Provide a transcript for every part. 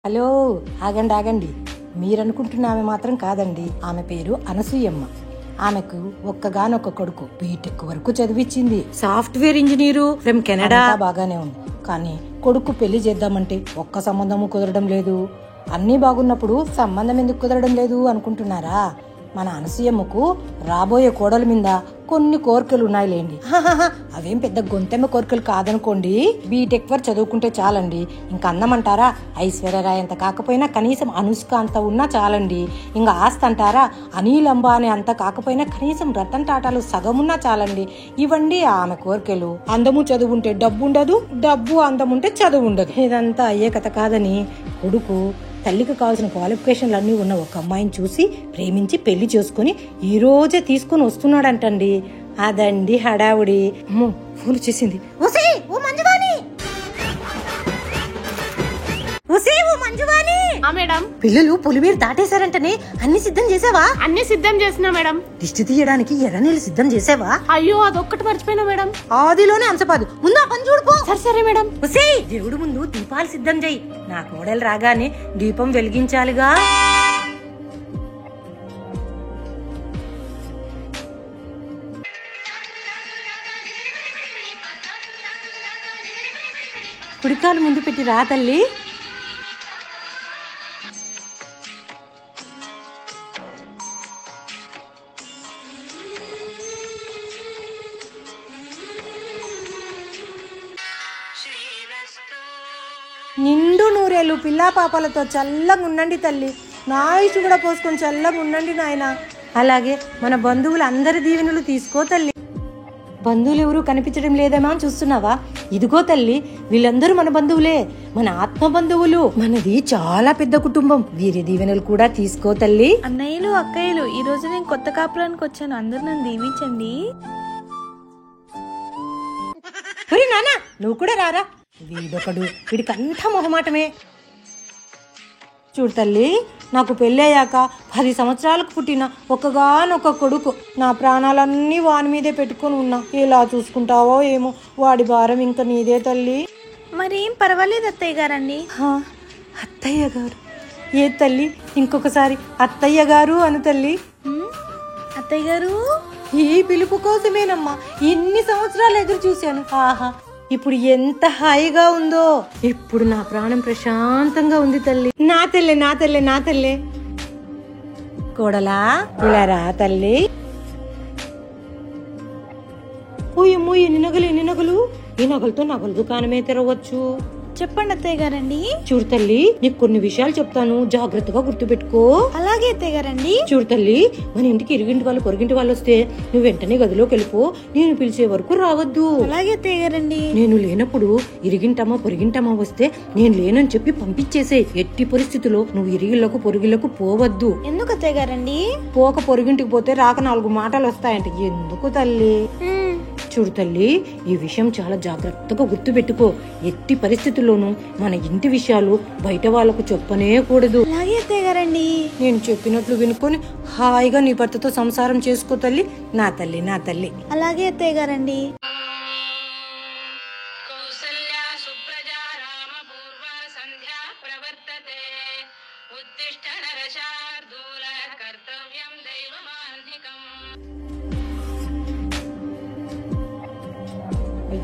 Hello, ఆగండి ఆగండి. మీరనుకుంటున్న ఆమె మాత్రం కాదండి. ఆమె పేరు అనసూయమ్మ. ఆమెకు ఒక్కగానొక్క కొడుకు, బీటెక్ వరకు చదివించింది. Software engineer from Canada. బాగానే ఉంది, కానీ కొడుకు పెళ్లి చేద్దామంటే ఒక్క సంబంధము కుదరడం లేదు. అన్నీ బాగున్నప్పుడు సంబంధం ఎందుకు కుదరడం లేదు అనుకుంటున్నారా? మన అనసూయమ్మకు రాబోయే కోడల మీద కొన్ని కోరికలు ఉన్నాయిలేండి. అవేం పెద్ద గొంతెమ్మ కోరికలు కాదనుకోండి. బీటెక్ వరకు చదువుకుంటే చాలండి. ఇంకా అందమంటారా? ఐశ్వర్యరాయ్ అంత కాకపోయినా కనీసం అనుష్క అంత ఉన్నా చాలండి. ఇంకా ఆస్తి అంటారా? అనిల్ అంబానీ అంత కాకపోయినా కనీసం రతన్ టాటాలు సగం ఉన్నా చాలండి. ఇవ్వండి ఆమె కోరికలు. అందము చదువు ఉంటే డబ్బు ఉండదు, డబ్బు అందం ఉంటే చదువు ఉండదు. ఇదంతా అయ్యే కథ కాదని కొడుకు తల్లికి కావాల్సిన క్వాలిఫికేషన్లు అన్నీ ఉన్న ఒక అమ్మాయిని చూసి ప్రేమించి పెళ్లి చేసుకుని ఈ రోజే తీసుకుని వస్తున్నాడంటండి. అదండి హడావుడి. ఫోన్ చేసింది. పిల్లలు పులిమేరు దాటేశారంటనే అన్ని సిద్ధం చేసావా? అన్ని సిద్ధం చేసినా మేడం. దిష్టి తీయడానికి ఎర్రనీళ్ళు సిద్ధం చేసావా? అయ్యో, అదొక్కటి మర్చిపోయినా మేడం. ఆదిలోనే అంశపాదు. ముందు ఆ పని చూడుకో. సరే మేడం. దేవుడు ముందు దీపాలు సిద్ధం చేయి. నా కోడలు రాగానే దీపం వెలిగించాలిగా. కుడికాలు ముందు పెట్టి రా తల్లి. నిండు నూరేళ్ళు పిల్లా పాపాలతో చల్లగా ఉండండి తల్లి. నా ఆయుష్ కూడా పోసుకొని చల్లగా ఉండండి నాయన. అలాగే మన బంధువులు అందరి దీవెనలు తీసుకో తల్లి. బంధువులు ఎవరు కనిపించడం లేదేమా అని చూస్తున్నావా? ఇదిగో తల్లి, వీళ్ళందరూ మన బంధువులే, మన ఆత్మ బంధువులు. మనది చాలా పెద్ద కుటుంబం. వీరి దీవెనలు కూడా తీసుకో తల్లి. అన్నయ్యలు, అక్కయ్యలు, ఈ రోజు నేను కొత్త కాపురానికి వచ్చాను. అందరు నన్ను దీవించండి. నానా, నువ్వు కూడా రారా. వీడొకడు, వీడికంతా మొహమాటమే. చూడు తల్లి, నాకు పెళ్ళయ్యాక 10 సంవత్సరాలకు పుట్టిన ఒక్కగానొక్క కొడుకు. నా ప్రాణాలన్నీ వాని మీదే పెట్టుకొని ఉన్నా. ఎలా చూసుకుంటావో ఏమో, వాడి భారం ఇంకా నీదే తల్లి. మరేం పర్వాలేదు అత్తయ్య గారండి. అత్తయ్య గారు ఏ తల్లి? ఇంకొకసారి అత్తయ్య గారు అను తల్లి. అత్తయ్య గారు, ఈ పిలుపు కోసమేనమ్మా ఇన్ని సంవత్సరాలు ఎదురు చూశాను. ఆహా, ఇప్పుడు ఎంత హాయిగా ఉందో. ఇప్పుడు నా ప్రాణం ప్రశాంతంగా ఉంది తల్లి. నా తల్లి, నా తల్లి, నా తల్లి. కోడలా, ఇలా రా తల్లి. ఓయమ్మో, ఎన్ని నగలు, ఎన్ని నగలు. ఈ నగలతో నగల దుకాణమే తెరవచ్చు. చెప్పండి అత్తయ్య గారండి. చూడు తల్లి, నీకు కొన్ని విషయాలు చెప్తాను, జాగ్రత్తగా గుర్తుపెట్టుకో. అలాగే అత్తయ్య గారండి. చూడు తల్లి, మన ఇంటికి ఇరుగింటి వాళ్ళు పొరుగింటి వాళ్ళు వస్తే నువ్వు వెంటనే గదిలోకి వెళ్ళిపో. నేను పిలిచే వరకు రావద్దు. అలాగే అత్తయ్య గారండి. నేను లేనప్పుడు ఇరిగింటమ్మా పొరిగింటమ్మా వస్తే నేను లేనని చెప్పి పంపించేసే. ఎట్టి పరిస్థితుల్లో నువ్వు ఇరిగిళ్లకు పొరుగిళ్లకు పోవద్దు. ఎందుకు అత్తయ్య గారండి? పోక పొరుగింటికి పోతే రాక 4 మాటలు వస్తాయంట. ఎందుకు తల్లి? చూడు తల్లి, ఈ విషయం చాలా జాగ్రత్తగా గుర్తుపెట్టుకో. ఎట్టి పరిస్థితుల్లోనూ మన ఇంటి విషయాలు బయట వాళ్ళకు చెప్పనే కూడదు. అలాగే అత్తయ్య గారండి. నేను చెప్పినట్లు వినుకొని హాయిగా నీ భర్తతో సంసారం చేసుకో తల్లి. నా తల్లి, నా తల్లి. అలాగే అత్తయ్య గారండి.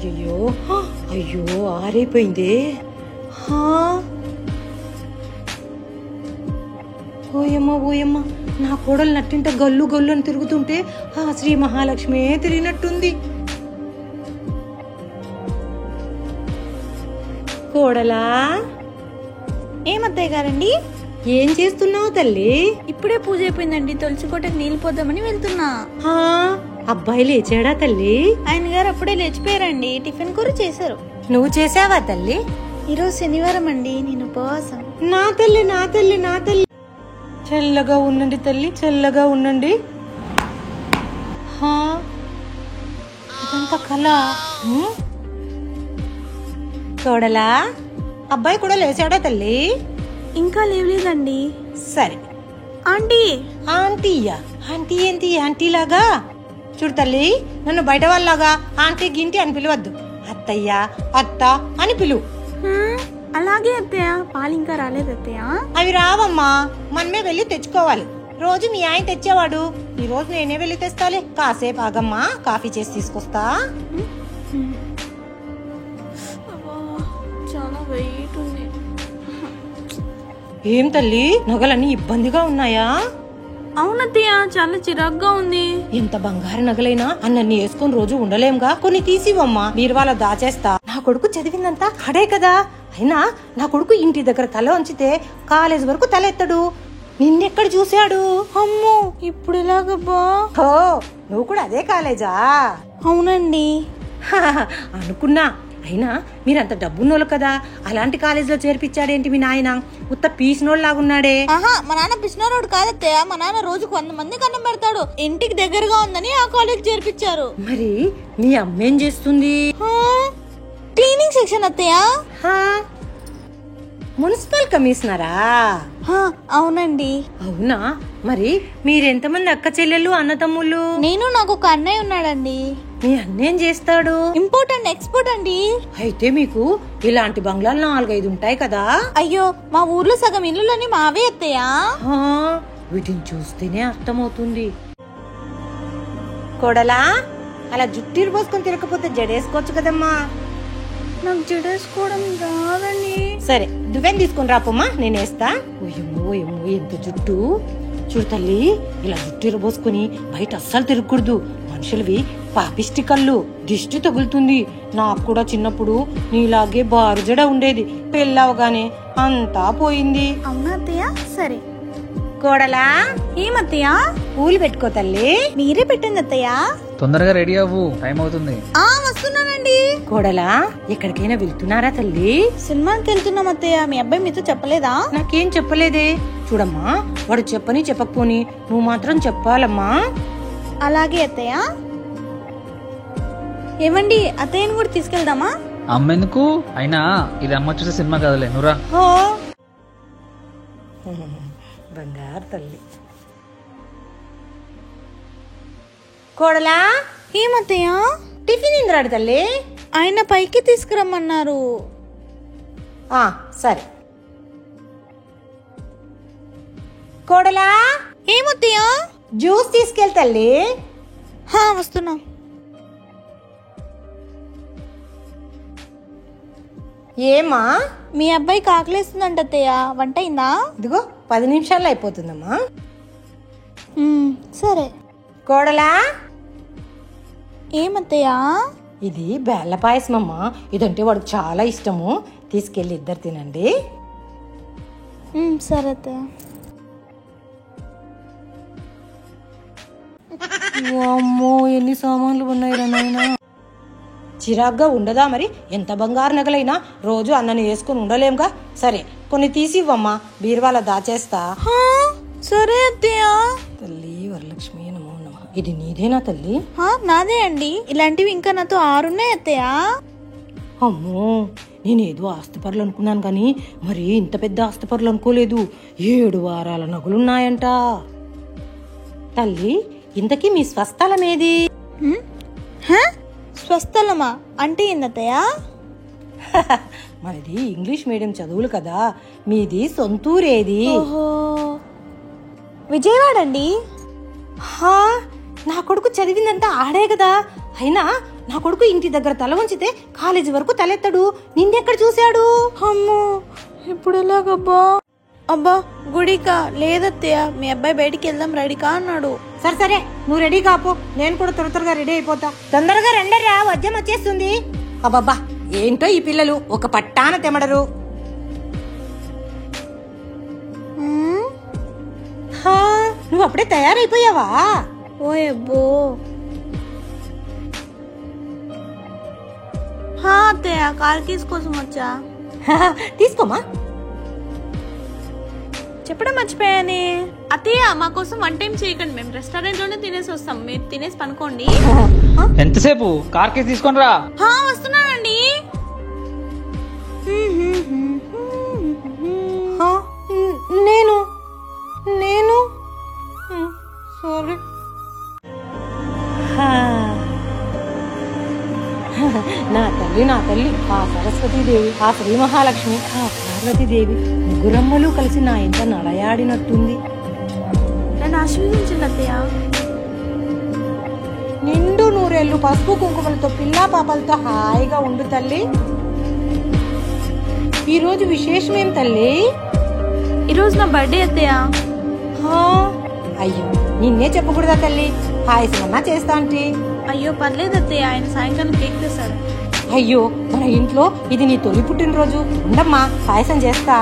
అయ్యో అయ్యో, ఆరైపోయిందే. ఓయమ్మ ఓయమ్మ, నా కోడలు నట్టింట గల్లు గల్లు అని తిరుగుతుంటే ఆ శ్రీ మహాలక్ష్మి తిరిగినట్టుంది. కోడలా, ఏమత్తయ్య గారండి? ఏం చేస్తున్నావు తల్లి? ఇప్పుడే పూజ అయిపోయిందండి. తులసి కోటకు నీళ్లు పోద్దామని వెళ్తున్నా. అబ్బాయి లేచాడా తల్లి? ఆయన గారు అప్పుడే లేచిపోయారండి. టిఫిన్ కూర చేశారు. నువ్వు చేసావా తల్లి? ఈరోజు శనివారం అండి, నేను ఉపవాసం. నా తల్లి, నా తల్లి, నా తల్లి. చల్లగా ఉండండి తల్లి, చల్లగా ఉండండి. ఇదంతా కళ. కోడలా, అబ్బాయి కూడా లేచాడా తల్లి? ఇంకా లేవలేదండి. సరే. ఆంటీ. ఆంటీయా? ఆంటీ ఏంటి ఆంటీలాగా? చూడు తల్లి, నన్ను బయట వాళ్ళలాగా ఆంటీ గింటి అని పిలవద్దు. అత్తయ్య, అత్త అని పిలువు. అలాగే అత్తయ్య. పాలు ఇంకా రాలేదు అత్తయ్య. అవి రావమ్మా, మనమే వెళ్ళి తెచ్చుకోవాలి. రోజు మీ ఆయన తెచ్చేవాడు, ఈ రోజు నేనే వెళ్ళి తెస్తాలే. కాసేపు ఆగమ్మా, కాఫీ చేసి తీసుకొస్తా. చాలా వెయిట్ ఉంది. ఏం తల్లి, నగలన్నీ ఇబ్బందిగా ఉన్నాయా? అవునత్తయ్య, చాలా చిరాగ్గా ఉంది. ఎంత బంగారు నగలైనా అన్నీ వేసుకుని రోజు ఉండలేంగా, కొన్ని తీసివమ్మా, బీరువాలో దాచేస్తా. నా కొడుకు చదివిందంతా అడే కదా. అయినా నా కొడుకు ఇంటి దగ్గర తల వంచితే కాలేజ్ వరకు తల ఎత్తడు. నిన్నెక్కడ చూశాడు? అమ్మో, ఇప్పుడు ఎలాగబ్బా? హో, నువ్వు కూడా అదే కాలేజా? అవునండి. అనుకున్నా. అయినా మీరంత డబ్బున్నోళ్ళు కదా, అలాంటి కాలేజీలో చేర్పించాడేంటి మీ నాయన? ఉత్త పీసినోళ్ళలాగున్నాడే. ఆహా, మా నాన్న పిసినారోడు కాదత్తయ్య. మా నాన్న రోజుకు 100 మందికి అన్నం పెడతాడు. ఇంటికి దగ్గరగా ఉందని ఆ కాలేజ్ చేర్పించారు. మరి మీ అమ్మేం చేస్తుంది? క్లీనింగ్ సెక్షన్ అత్తయ్య. మున్సిపల్ కమిషనరా? అవునండి. అవునా? మరి మీరెంతమంది అక్క చెల్లెళ్ళు, అన్నతమ్ముళ్ళు? నేను, నాకు ఒక అన్నయ్య ఉన్నాడండి. మీ అన్నేం చేస్తాడు? ఇంపోర్ట్ అండ్ ఎక్స్పోర్ట్ అండి. అయితే మీకు ఇలాంటి బంగ్లాలు 4-5 ఉంటాయి కదా? అయ్యో, మా ఊర్లో సగం ఇల్లులని మావే అత్తయ్య. వీటిని చూస్తేనే అర్థమవుతుంది. కోడలా, అలా జుట్టు పోసుకొని తిరగకపోతే జడేసుకోవచ్చు కదమ్మా. నాకు జడేసుకోవడం రాదండి. సరే, దువ్వెన తీసుకుని రాపమ్మా, నేనేస్తా. ఓయమ్మో ఓయమ్మో, ఎంత జుట్టు! చూడు తల్లి, ఇలా జుట్టు ఇరబోసుకుని బయట అస్సలు తిరగకూడదు. మనుషులవి పాపిష్టి కళ్ళు, దిష్టి తగులుతుంది. నాకు కూడా చిన్నప్పుడు నీలాగే బారు జడ ఉండేది. పెళ్ళవగానే అంతా పోయింది. అవునా అత్తయ్య? సరే. కోడలా, ఏమత్తయ్య? పూలు పెట్టుకో తల్లి. మీరే పెట్టండి అత్తయ్య. తొందరగా రెడీ అవ్వు, టైం అవుతుంది. వస్తున్నానండి. కోడలా, ఎక్కడికైనా వెళ్తున్నారా తల్లి? సినిమాకి వెళ్తున్నాం అత్తయ్య. మీ అబ్బాయి మీతో చెప్పలేదా? నాకేం చెప్పలేదే. చూడమ్మా, వాడు చెప్పని చెప్పకపోని నువ్వు మాత్రం చెప్పాలమ్మా. అలాగే అత్తయ్య. ఏమండి, అత్తయ్యని కూడా తీసుకెళ్దామా? అమ్మెందుకు? అయినా ఇది అమ్మ చూసే సినిమా కదలే, నువ్వురా. బంగారు తల్లి. కోడలా, ఏమత్తయ్య? టిఫిన్ ఇంద్రాడు తల్లి. ఆయన పైకి తీసుకురమ్మన్నారు. సరే. కోడలా, ఏమత్తయ్య? జ్యూస్ తీసుకెళ్ తల్లి. వస్తున్నా. ఏమా, మీ అబ్బాయికి ఆకలేస్తుందంట అత్తయ్య. వంట అయిందా? ఇదిగో 10 నిమిషాల్లో అయిపోతుందమ్మా. సరే. కోడలా, ఏమత్తయ్య? ఇది బెల్ల పాయసం అమ్మా. ఇదంటే వాడికి చాలా ఇష్టము. తీసుకెళ్ళి ఇద్దరు తినండి. సరే అత్తయ్య. అమ్మో, ఎన్ని సామాన్లు ఉన్నాయిరా నాయనా. చిరాగ్గా ఉండదా మరి? ఎంత బంగారు నగలైనా రోజు అన్నని వేసుకుని ఉండలేంగా. సరే, కొన్ని తీసివ్వమ్మా, బీరువాలో దాచేస్తా. సరే అత్తయ్య. తల్లి వరలక్ష్మి నమో నమః. ఇది నీదేనా తల్లి? నాదే అండి. ఇలాంటివి ఇంకా నాతో 6 ఉన్నాయి అత్తయ్య. అమ్మో, నేనేదో ఆస్తిపరులు అనుకున్నాను కానీ మరి ఇంత పెద్ద ఆస్తిపరులు అనుకోలేదు. 7 వారాల నగలున్నాయంట. తల్లి, ఇంతకీ మీ స్వస్థలం ఏది? స్వస్థలమా అంటే ఏందత్తయ్య? మనది ఇంగ్లీష్ మీడియం చదువులు కదా, మీది సొంతూరేది? విజయవాడ అండి. నా కొడుకు చదివిందంతా ఆడే కదా. అయినా నా కొడుకు ఇంటి దగ్గర తల వంచితే కాలేజీ వరకు తలెత్తడు. నిన్నెక్కడ చూశాడు? అమ్మో, ఇప్పుడు ఎలాగబ్బా? అబ్బా, గుడికా? లేదత్తయ్య, మీ అబ్బాయి బయటికి వెళ్దాం రెడీకా అన్నాడు. సరే సరే, నువ్వు రెడీ కాపో, నేను కూడా త్వరగా రెడీ అయిపోతా. తొందరగా రెండరా, వద్యం వచ్చేస్తుంది. అబ్బబ్బా, ఏంటో ఈ పిల్లలు ఒక పట్టాన తెమడరు. నువ్వు అప్పుడే తయారైపోయావా? ఓయబ్బో. అత్తయ్య, కార్ కీస్ కోసం వచ్చా. తీసుకోమా. చెప్పడం మర్చిపోయానే. అత్తయ్య, మా కోసం 1 టైం చేయకండి. మేము రెస్టారెంట్ లోనే తినేసి వస్తాం. మీరు తినేసి పనుకోండి. ఎంతసేపు? కార్ కేసు తీసుకొని రా. వస్తున్నానండి. నేను నేను సారీ. నా తల్లి ఆ సరస్వతీదేవి, ఆ శ్రీ మహాలక్ష్మి, ఆ పార్వతీదేవి ముగ్గురమ్మలు కలిసి నా ఇంట నడయాడినట్టుంది. నన్ను ఆశీర్వదించండి అత్తయ్య. నిండు నూరేళ్లు పసుపు కుంకుమలతో పిల్లా పాపలతో హాయిగా ఉండు తల్లి. ఈ రోజు విశేషమేం తల్లి? ఈరోజు నా బర్త్డే అత్తయ్య. అయ్యో నిన్నే చెప్పకూడదా తల్లి? పాయసమన్నా చేస్తా అంటే. అయ్యో పర్లేదు అత్తయ్య, ఆయన సాయంకాలం కేక్ తెస్తాడు. అయ్యో మన ఇంట్లో ఇది నీ తొలి పుట్టినరోజు, ఉండమ్మా పాయసం చేస్తా.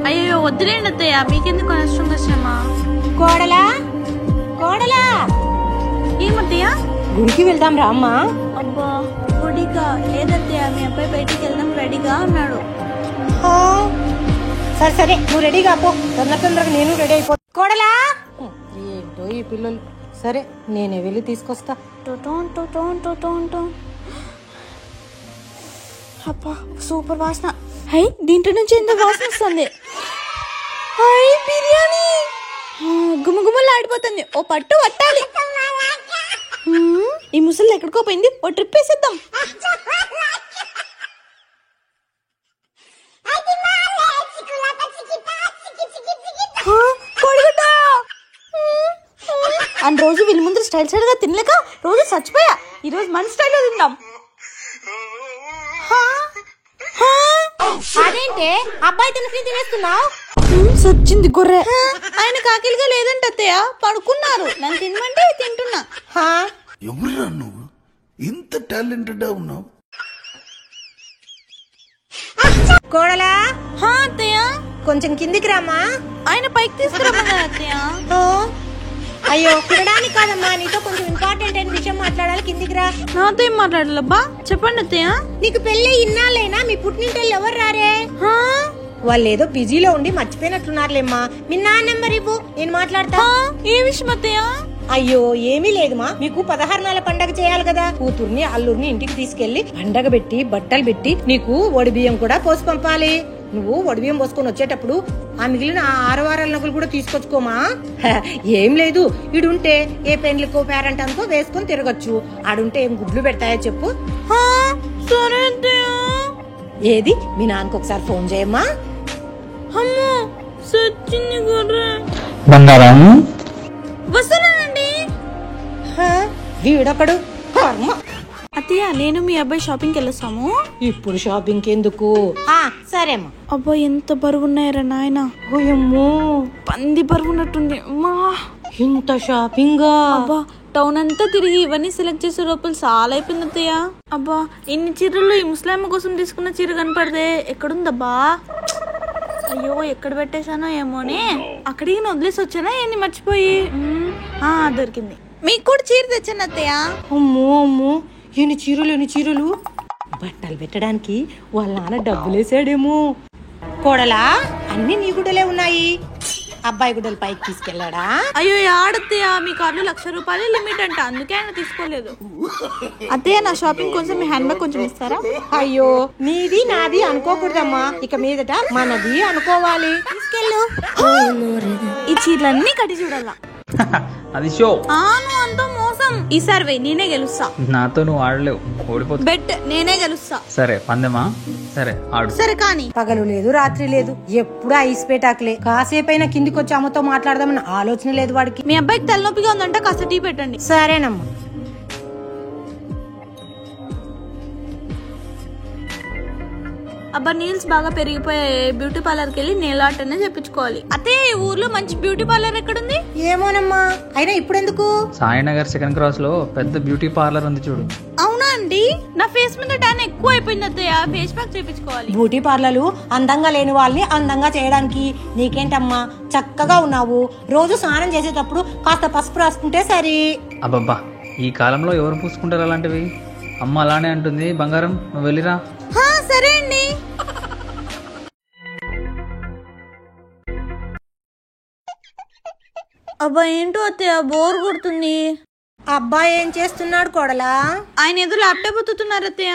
అయ్యో వద్దులేండి అత్తయ్య, మీకెందుకు అనవసరం కష్టమా? కోడలా కోడలా, ఏమత్తయ్య? గుడికి వెళ్దాం రా అమ్మా. అబ్బా గుడిగా? లేదత్తయ్య, మీ అబ్బాయి బయటికి వెళ్దాం రెడీగా అన్నాడు. సరే సరే నువ్వు రెడీగా పో, తొందరగా నేను రెడీ అయిపో. కోడలా ఏంటో ఈ పిల్లలు. సరే నేనే వెళ్ళి తీసుకొస్తా. అబ్బా సూపర్ వాసన. హై దీంట్లో నుంచి ఎంత వాసన వస్తుంది. హై బిర్యానీ గుమగుమలు ఆడిపోతుంది. ఓ పట్టు పట్టాలి. ఈ ముసలి ఎక్కడికో పోయింది, ఓ ట్రిప్ వేసేద్దాం. అన్ని రోజు వీళ్ళ ముందు స్టైల్ స్టైల్ గా తినలేక రోజు చచ్చిపోయా. ఈ రోజు మన స్టైల్లో తిందాం. అదేంటే అబ్బాయి తినేస్తున్నావు? సచ్చింది గొర్రె. ఆయన కాకిలిగా లేదంట అత్తయ్య, పడుకున్నారు. నన్ను తినమంటే తింటున్నా. ఎవరురా నువ్వు ఇంత టాలెంటెడ్ ఉన్నావు? కోడలా అత్తయ్య కొంచెం కిందికి రామ్మా. ఆయన పైకి తీసుకురమ్మన్నారు అత్తయ్య. అయ్యో తినడానికి కాదమ్మా, నీతో కొంచెం ఇంపార్టెంట్ అయిన విషయం మాట్లాడాలి, కిందికి రా. నాతో ఏం మాట్లాడాలబ్బా? చెప్పండి అత్తయ్య. నీకు పెళ్ళి ఇన్నాళ్ళైనా మీ పుట్టినింటోళ్ళు ఎవరు రారే? వాళ్ళు ఏదో బిజీలో ఉండి మర్చిపోయినట్లున్నారులేమ్మా. మీ నా నెంబర్ ఇవ్వు, నేను మాట్లాడతా. ఏ విషయం అత్తయ్య? అయ్యో ఏమీ లేదుమా, మీకు 16 నెలల పండగ చేయాలి కదా. కూతుర్ని అల్లుర్ని ఇంటికి తీసుకెళ్లి పండగ పెట్టి బట్టలు పెట్టి నీకు ఒడిబియ్యం కూడా పోసి పంపాలి. నువ్వు ఒడిబియ్యం పోసుకొని వచ్చేటప్పుడు ఆ మిగిలిన 6 వారాల నగలు కూడా తీసుకొచ్చుకోమా. ఏం లేదు, ఈడుంటే ఏ పెండ్లికో పేరంటానికో వేసుకొని తిరగచ్చు. ఆడుంటే ఏం గుడ్లు పెడతాయో చెప్పు. సరే అత్తయ్య. ఏది మీ నాన్నకు ఒకసారి ఫోన్ చేయమ్మా. అమ్మో సచ్చింది గొర్రె. బంగారం వస్తున్నానండి. వీడొకడు కర్మ. అత్తయ్య నేను మీ అబ్బాయి షాపింగ్కి వెళ్ళొస్తాము. ఇప్పుడు షాపింగ్ ఎందుకు? సరేమ్మా. అబ్బా ఎంత బరువు ఉన్నాయరా నాయన. ఓయమ్మో పంది బరువు ఉన్నట్టుంది. అమ్మా ఇంత షాపింగా? అబ్బా టౌన్ అంతా తిరిగి ఇవన్నీ సెలెక్ట్ చేసే లోపల చాలా అయిపోయింది అత్తయ్య. అబ్బా ఇన్ని చీరలు ఈ ముస్లాం కోసం తీసుకున్న చీర కనపడదే, ఎక్కడుందబ్బా? అయ్యో ఎక్కడ పెట్టేశానో ఏమోనే. అక్కడికి వదిలేసి వచ్చానా ఏంది మర్చిపోయి. దొరికింది. మీకు కూడా చీర తెచ్చాను అత్తయ్య. అమ్మో అమ్మో ఎన్ని చీరలు. బట్టలు పెట్టడానికి వాళ్ళ నాన్న డబ్బులేసాడేమో. కోడలా అన్ని నీ గుడ్డలే ఉన్నాయి, అబ్బాయి గుడ్డలు పైకి తీసుకెళ్లాడా? అయ్యో ఆడత్తయ్య, మీ కార్లో 1,00,000 రూపాయలు లిమిట్ అంట, అందుకే ఆయన తీసుకోలేదు. అత్తయ్య నా షాపింగ్ కొంచెం మీ హ్యాండ్ బ్యాగ్ కొంచెం ఇస్తారా? అయ్యో నీది నాది అనుకోకూడదమ్మా, ఇక మీదట మనది అనుకోవాలి. తీసుకెళ్ళు. ఈ చీరలన్నీ కట్టి చూడాలా? అది షో. నువ్వు అంతా మోసం. ఈసారి వెయ్యి నేనే గెలుస్తా. నాతో నువ్వు ఆడలేవు, ఓడిపోతా. బెట్ నేనే గెలుస్తా. సరే పందెమా? సరే ఆడు. సరే కానీ పగలు లేదు రాత్రి లేదు, ఎప్పుడు ఐస్ పేటాకలే. కాసేపైనా కిందికి వచ్చి అమ్మతో మాట్లాడదామన్న ఆలోచన లేదు వాడికి. మీ అబ్బాయికి తలనొప్పిగా ఉందంట, కాస్త టీ పెట్టండి. సరేనమ్మా. అబ్బా నీల్స్ బాగా పెరిగిపోయాయి, బ్యూటీ పార్లర్కి వెళ్ళి నెయిల్ ఆర్ట్ అనే చెప్పించుకోవాలి. అతే ఊర్లో మంచి బ్యూటీ పార్లర్ ఎక్కడుంది? ఏమోనమ్మా, అయినా ఇప్పుడెందుకు? సాయినగర్ 2nd క్రాస్ లో పెద్ద బ్యూటీ పార్లర్ ఉంది చూడు. అవునా అండి? నా ఫేస్ మీద ట్యాన్ ఎక్కువ అయిపోయింది అత్తయ్య, ఫేస్ ప్యాక్ చేపించుకోవాలి. బ్యూటీ పార్లర్లు అందంగా లేని వాళ్ళని అందంగా చేయడానికి. నీకేంటమ్మా చక్కగా ఉన్నావు, రోజు స్నానం చేసేటప్పుడు కాస్త పసుపు రాసుకుంటే సరి. అబ్బబ్బా ఈ కాలంలో ఎవరు పూసుకుంటారు అలాంటివి? అమ్మ అలానే అంటుంది. బంగారం నువ్వు వెళ్ళిరా. సరే అండి. అబ్బా ఏంటో అత్తయ్య బోర్ కొడుతుంది. అబ్బాయి ఏం చేస్తున్నాడు కోడలా? ఆయన ఏదో ల్యాప్టాప్ ఒత్తుతున్నారు అత్తయ్య.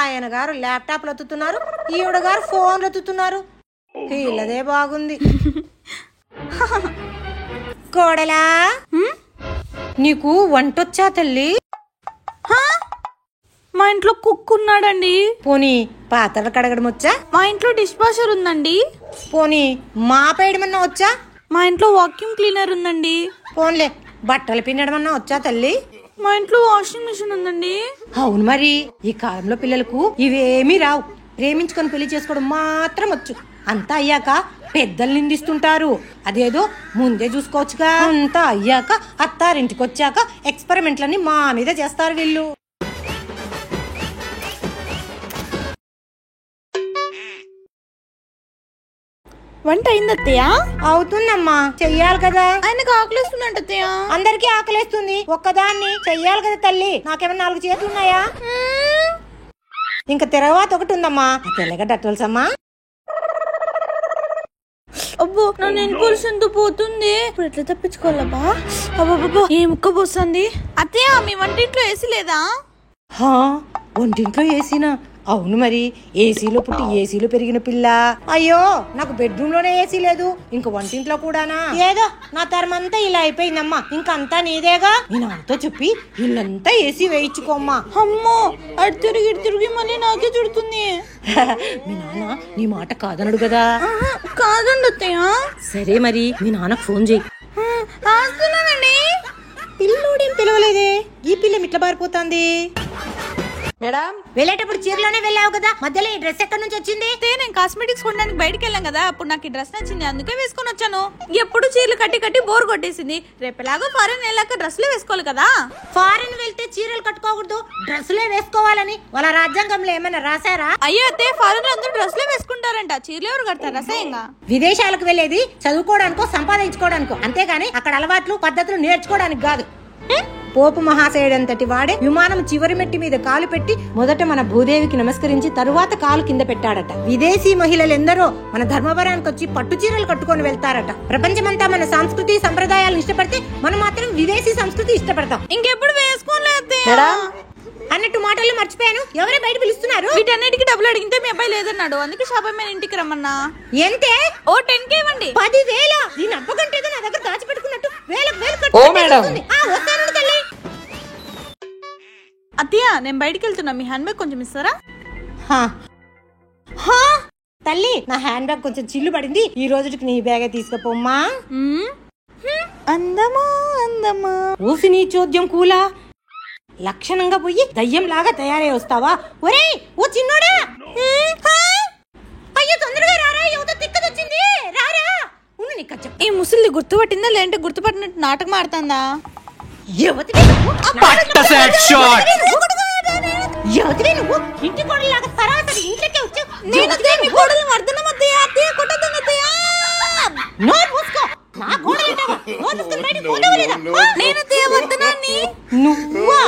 ఆయన గారు ల్యాప్టాప్ లొత్తుతున్నారు, ఈవిడ గారు ఫోన్ లొత్తుతున్నారు. వీళ్ళదే బాగుంది. కోడలా నీకు వంటొచ్చా తల్లి? మా ఇంట్లో కుక్ ఉన్నాడండి. పోనీ పాత్రలు కడగడం వచ్చా? మా ఇంట్లో డిష్ వాషర్ ఉందండి. పోనీ మాపేయడమన్నా వచ్చా? మా ఇంట్లో వాక్యూమ్ క్లీనర్ ఉందండి. పోన్లే బట్టలు పిండడమన్నా వచ్చా తల్లి? మా ఇంట్లో వాషింగ్ మిషన్ ఉందండి. అవును మరి ఈ కాలంలో పిల్లలకు ఇవేమీ రావు. ప్రేమించుకొని పెళ్లి చేసుకోవడం మాత్రం వచ్చు. అంతా అయ్యాక పెద్దలు నిందిస్తుంటారు. అదేదో ముందే చూసుకోవచ్చుగా. అంతా అయ్యాక అత్తారింటికి వచ్చాక ఎక్స్పెరిమెంట్లని మా మీద చేస్తారు వీళ్ళు. వంట అయింది అత్తయ్య? అవుతుందమ్మా, చెయ్యాలి కదా. ఆయనకు ఆకలిస్తుందంట అత్తయ్య. అందరికీ ఆకలేస్తుంది, ఒక్కదాన్ని చెయ్యాలి కదా తల్లి. నాకేమైనా 4 చేతులు ఉన్నాయా? ఇంకా తర్వాత ఒకటి ఉందమ్మా, తెల్లగడ్డ అట్టవలసమ్మా. అబ్బో నా నేను పురుషంతో పోతుంది. ఇప్పుడు ఎట్లా తప్పించుకోవాలబ్బా? అబ్బాబ్బా ఏ ముక్క పోస్తుంది. అత్తయ్య మీ వంటింట్లో ఏసీ లేదా? వంటింట్లో ఏసీనా? అవును మరి, ఏసీలో పుట్టి ఏసీలో పెరిగిన పిల్ల. అయ్యో నాకు బెడ్రూమ్ లోనే ఏసీ లేదు, ఇంక వంటింట్లో కూడానా? ఏదో నా తరమంతా ఇలా అయిపోయిందమ్మా, ఇంకంతా నీదేగా. నీ నాన్నతో చెప్పి ఇల్లంతా ఏసీ వేయించుకోమ్మా. అమ్మో అటు తిరిగి మళ్ళీ నాకే చుడుతుంది. మీ నాన్న నీ మాట కాదనడు కదా? కాదండి అత్తయ్య. సరే మరి మీ నాన్నకు ఫోన్ చేయి. రాస్తున్నానండి. పిల్లోడేం పిలవలేదే, ఈ పిల్ల ఇట్లా బారిపోతుంది. మేడం వెళ్ళేటప్పుడు చీరలోనే వెళ్ళావు కదా, మధ్యలో ఈ డ్రెస్ ఎక్కడి నుంచి వచ్చింది? నేను కాస్మెటిక్స్ కొనడానికి బయటకు వెళ్ళాం కదా, అప్పుడు నాకు ఈ డ్రెస్ నచ్చింది, అందుకే వేసుకొని వచ్చాను. ఎప్పుడు చీరలు కట్టి బోర్ కొట్టేసింది. రేపెలాగో ఫారెన్ వెళ్ళాక డ్రెస్సులు వేసుకోవాలి కదా. ఫారెన్ వెళ్తే చీరలు కట్టుకోకూడదు, డ్రెస్సులే వేసుకోవాలని వాళ్ళ రాజ్యాంగంలో ఏమైనా రాశారా? అయ్యో అత్తే, ఫారెన్ లో అందరూ డ్రెస్సులే వేసుకుంటారంట, చీరలు ఎవరు కడతారు రసయంగా? విదేశాలకు వెళ్ళేది చదువుకోవడానికో సంపాదించుకోవడానికో, అంతేగాని అక్కడ అలవాట్లు పద్ధతులు నేర్చుకోవడానికి కాదు. పోపు మహాశయుడంతటి వాడే విమానం చివరి మెట్టి మీద కాలు పెట్టి మొదట మన భూదేవికి నమస్కరించి తరువాత కాలు కింద పెట్టాడట. విదేశీ మహిళలెందరో మన ధర్మవరానికి వచ్చి పట్టు చీరలు కట్టుకొని వెళ్తారట. ప్రపంచమంతా మన సంస్కృతి సంప్రదాయాలను ఇష్టపడితే మనం మాత్రం విదేశీ సంస్కృతి ఇష్టపడతాం. ఇంకెప్పుడు వేసుకోలేదు అన్నట్టు మాటలు మర్చిపోయాను, ఎవరే బయట పిలుస్తున్నారు? వీటన్నిటికీ డబ్బులు అడిగితే మీ అబ్బాయి లేదన్నాడు, అందుకే షాప్ మీద ఇంటికి రమ్మన్నా. ఎంతే? ఓ 10K ఇవ్వండి. 10,000? దీని అబ్బకంటేదో నా దగ్గర దాచిపెట్టుకున్నట్టు వేలకు అత్తయ్య నేను బయటికి వెళ్తున్నా, మీ హ్యాండ్ బ్యాగ్ కొంచెం ఇస్తారా? తల్లి నా హ్యాండ్ బ్యాగ్ కొంచెం చిల్లు పడింది, ఈ రోజుకి నీ బ్యాగే తీసుకుపోమ్మా. అందమా అందమా ఊసి నీ చోద్యం కూలా, లక్షణంగా పోయి దయ్యంలాగా తయారై వస్తావా? ఒరే ఓ చిన్నోడా, అయ్యో తొందరగా రారా, యువత తిక్కదొచ్చింది, రారా. ఉన్న నీకు చెప్ప, ఈ ముసలి గుర్తుపట్టిందా లేదంటే గుర్తుపట్టినట్టు నాటకం ఆడుతుందా? యువతిని నువ్వు ఇంటి కోడలాగా సరాసరి ఇంట్లోకే వచ్చావు. నోరు మూసుకో, నా కోడలేంటావా? నువ్వా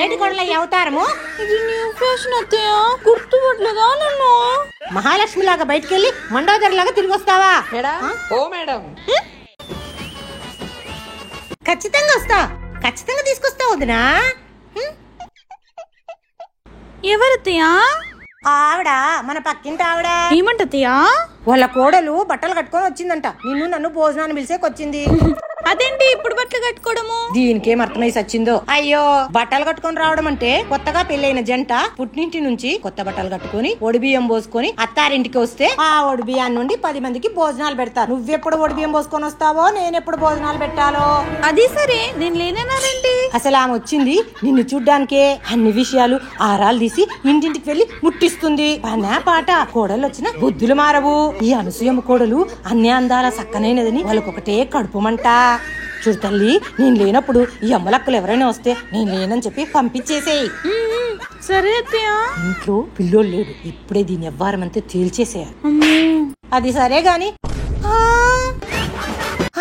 ఏటి కోడల అవతారము? ఇది న్యూ ఫ్యాషన్ అత్తయ్య, గుర్తుపట్టలేదా నన్ను? మహాలక్ష్మి లాగా బయటకెళ్ళి మండోదరి లాగా తిరిగి వస్తావా? మేడం ఖచ్చితంగా వస్తా, ఖచ్చితంగా తీసుకొస్తా వదినా. ఎవరత్తయ్యా? ఆవిడ మన పక్కింటి ఆవిడ. ఏమంటత్తయ్యా? వాళ్ళ కోడలు బట్టలు కట్టుకొని వచ్చిందంట, నిన్ను నన్ను భోజనాన్ని పిలిచేకొచ్చింది. అదేంటి ఇప్పుడు బట్టలు కట్టుకోవడము? దీనికేం అర్థమై సచ్చిందో. అయ్యో బట్టలు కట్టుకొని రావడం అంటే కొత్తగా పెళ్లైన జంట పుట్టింటి నుంచి కొత్త బట్టలు కట్టుకొని ఒడిబియ్యం పోసుకొని అత్తారింటికి వస్తే ఆ ఒడిబియ్యాన్ని నుండి 10 మందికి భోజనాలు పెడతారు. నువ్వెప్పుడు ఒడిబియ్యం పోసుకొని వస్తావో, నేనెప్పుడు భోజనాలు పెట్టాలో? అది సరే, నేను లేనన్నారేంటి? అసలు ఆమె వచ్చింది నిన్ను చూడ్డానికే. అన్ని విషయాలు ఆరాలు తీసి ఇంటింటికి వెళ్లి ముట్టిస్తుంది. పనా పాట కోడలు వచ్చిన బుద్ధులు మారవు. ఈ అనసూయమ్మ కోడలు అన్ని అందాల సక్కనైనదని వాళ్ళకొకటే కడుపుమంట. చూడు తల్లి, నేను లేనప్పుడు ఈ అమ్మలక్కలు ఎవరైనా వస్తే నేను లేనని చెప్పి పంపించేసేయి. సరే అత్తయ్య. ఇంట్లో పిల్లోడు లేడు, ఇప్పుడే దీని ఎవ్వారం అంతే తేల్చేసేయాలి. అది సరే గాని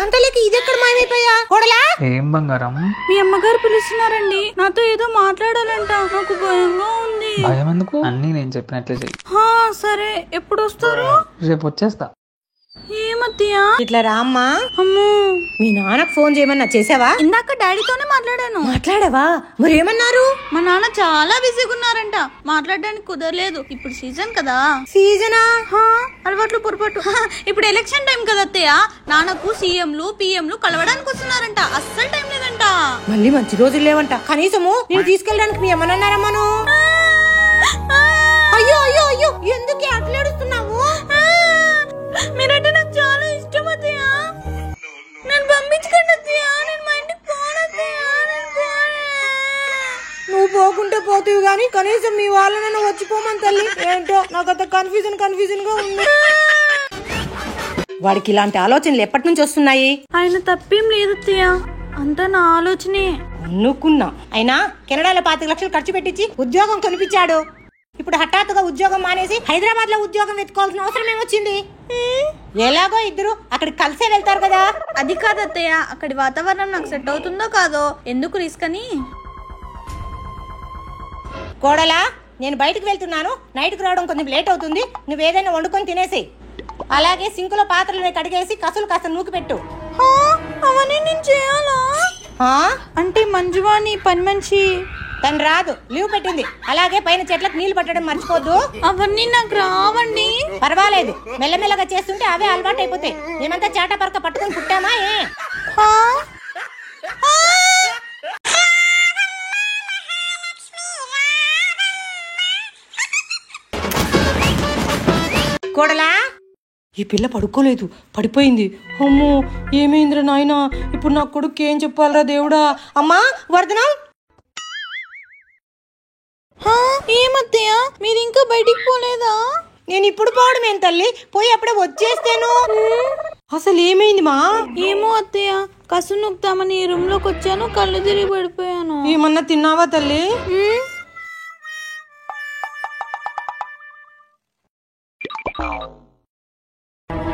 అంతలేక ఇదెక్కడ మాయమైపోయా కోడలా? ఏం బంగారం? మీ అమ్మగారు పిలుస్తున్నారండి, నాతో ఏదో మాట్లాడాలంట, నాకు భయంగా ఉంది. భయం ఎందుకు? అన్ని నేను చెప్పినట్లే చెయ్యి. సరే, ఎప్పుడు వస్తారు? రేపు వచ్చేస్తా. ఏమత్తయ్యా? ఇట్లా రామ్మా. అమ్మో, మీ నాన్నకు ఫోన్ చేయమన్నా చేసావా? ఇందాక డాడీతోనే మాట్లాడాను. మాట్లాడావా? మరేమన్నారు? మా నాన్న చాలా బిజీగా ఉన్నారంట, మాట్లాడడానికి కుదరలేదు. ఇప్పుడు సీజన్ కదా. సీజనా? అలవాట్లు పొరపాటు. ఇప్పుడు ఎలక్షన్ టైం కదా అత్తయ్య, నాన్నకు సీఎంలు పిఎంలు కలవడానికి వస్తున్నారంట, అస్సలు టైం లేదంట. మళ్ళీ మంచి రోజులు లేవంట. కనీసము నేను తీసుకెళ్ళడానికి మీ ఏమన్నారమ్మను? అయ్యో అయ్యో అయ్యో ఎందుకు అట్లా ఏడుస్తున్నావు? మీరంటే నాకు చాలా ఇష్టం అత్తయ్య. నన్ను పంపించకండి అత్తయ్య. నేను మా ఇంటికి పోను అత్తయ్య. నేను పోను. నువ్వు పోకుంటే పోతావు గానీ కనీసం మీ వాళ్ళనైనా వచ్చిపోమని తల్లి. ఏంటో నాకు అంత కన్ఫ్యూజన్ గా ఉంది. వాడికి ఇలాంటి ఆలోచనలు ఎప్పటి నుంచి వస్తున్నాయి? ఆయన తప్పేం లేదు అత్తయ్య, అంతా నా ఆలోచనే. అనుకున్నా. అయినా కెనడాలో 25 లక్షలు ఖర్చు పెట్టించి ఉద్యోగం కొనిపించాడు. ఇప్పుడు హఠాత్తుగా ఉద్యోగం మానేసి హైదరాబాద్ లో ఉద్యోగం వెతుకోవాల్సిన అవసరం ఏమొచ్చింది? ఎలాగో ఇద్దరు అక్కడికి కలిసే వెళ్తారు కదా. అది కాదు అత్తయ్య, అక్కడి వాతావరణం నాకు సెట్ అవుతుందో కాదో ఎందుకు రిస్క్ అని. కోడలా, నేను బయటకు వెళ్తున్నాను. నైట్కి రావడం కొంచెం లేట్ అవుతుంది. నువ్వేదైనా వండుకొని తినేసి, అలాగే సింకులో పాత్రలు కడిగేసి కసులు కాస్త నూకి పెట్టు. అవన్నీ నేను చేయాలా? అంటే మంజువాణి పని మనిషి తను రాదు, లీవ్ పెట్టింది. అలాగే పైన చెట్లకు నీళ్లు పట్టడం మర్చిపోద్దు. అవన్నీ నాకు రావండి. పర్వాలేదు, మెల్లమెల్లగా చేస్తుంటే అవే అలవాటు అయిపోతాయి. మేమంతా చాటపరక పట్టుకొని పుట్టామా ఏ? కోడలా, ఈ పిల్ల పడుకోలేదు, పడిపోయింది. అమ్మో ఏమైందిరా నాయనా, ఇప్పుడు నా కొడుకు ఏం చెప్పాలరా దేవుడా. అమ్మా వర్ధనం. ఏమత్తయ్య మీరు ఇంకా బయటికి పోలేదా? నేను ఇప్పుడు పోవడం ఏం తల్లి, పోయి అప్పుడే వచ్చేస్తాను. అసలు ఏమైంది మా? ఏమో అత్తయ్య, కసు నొక్కుతామని రూమ్ లోకి వచ్చాను, కళ్ళు తిరిగి పడిపోయాను. ఏమన్నా తిన్నావా తల్లి?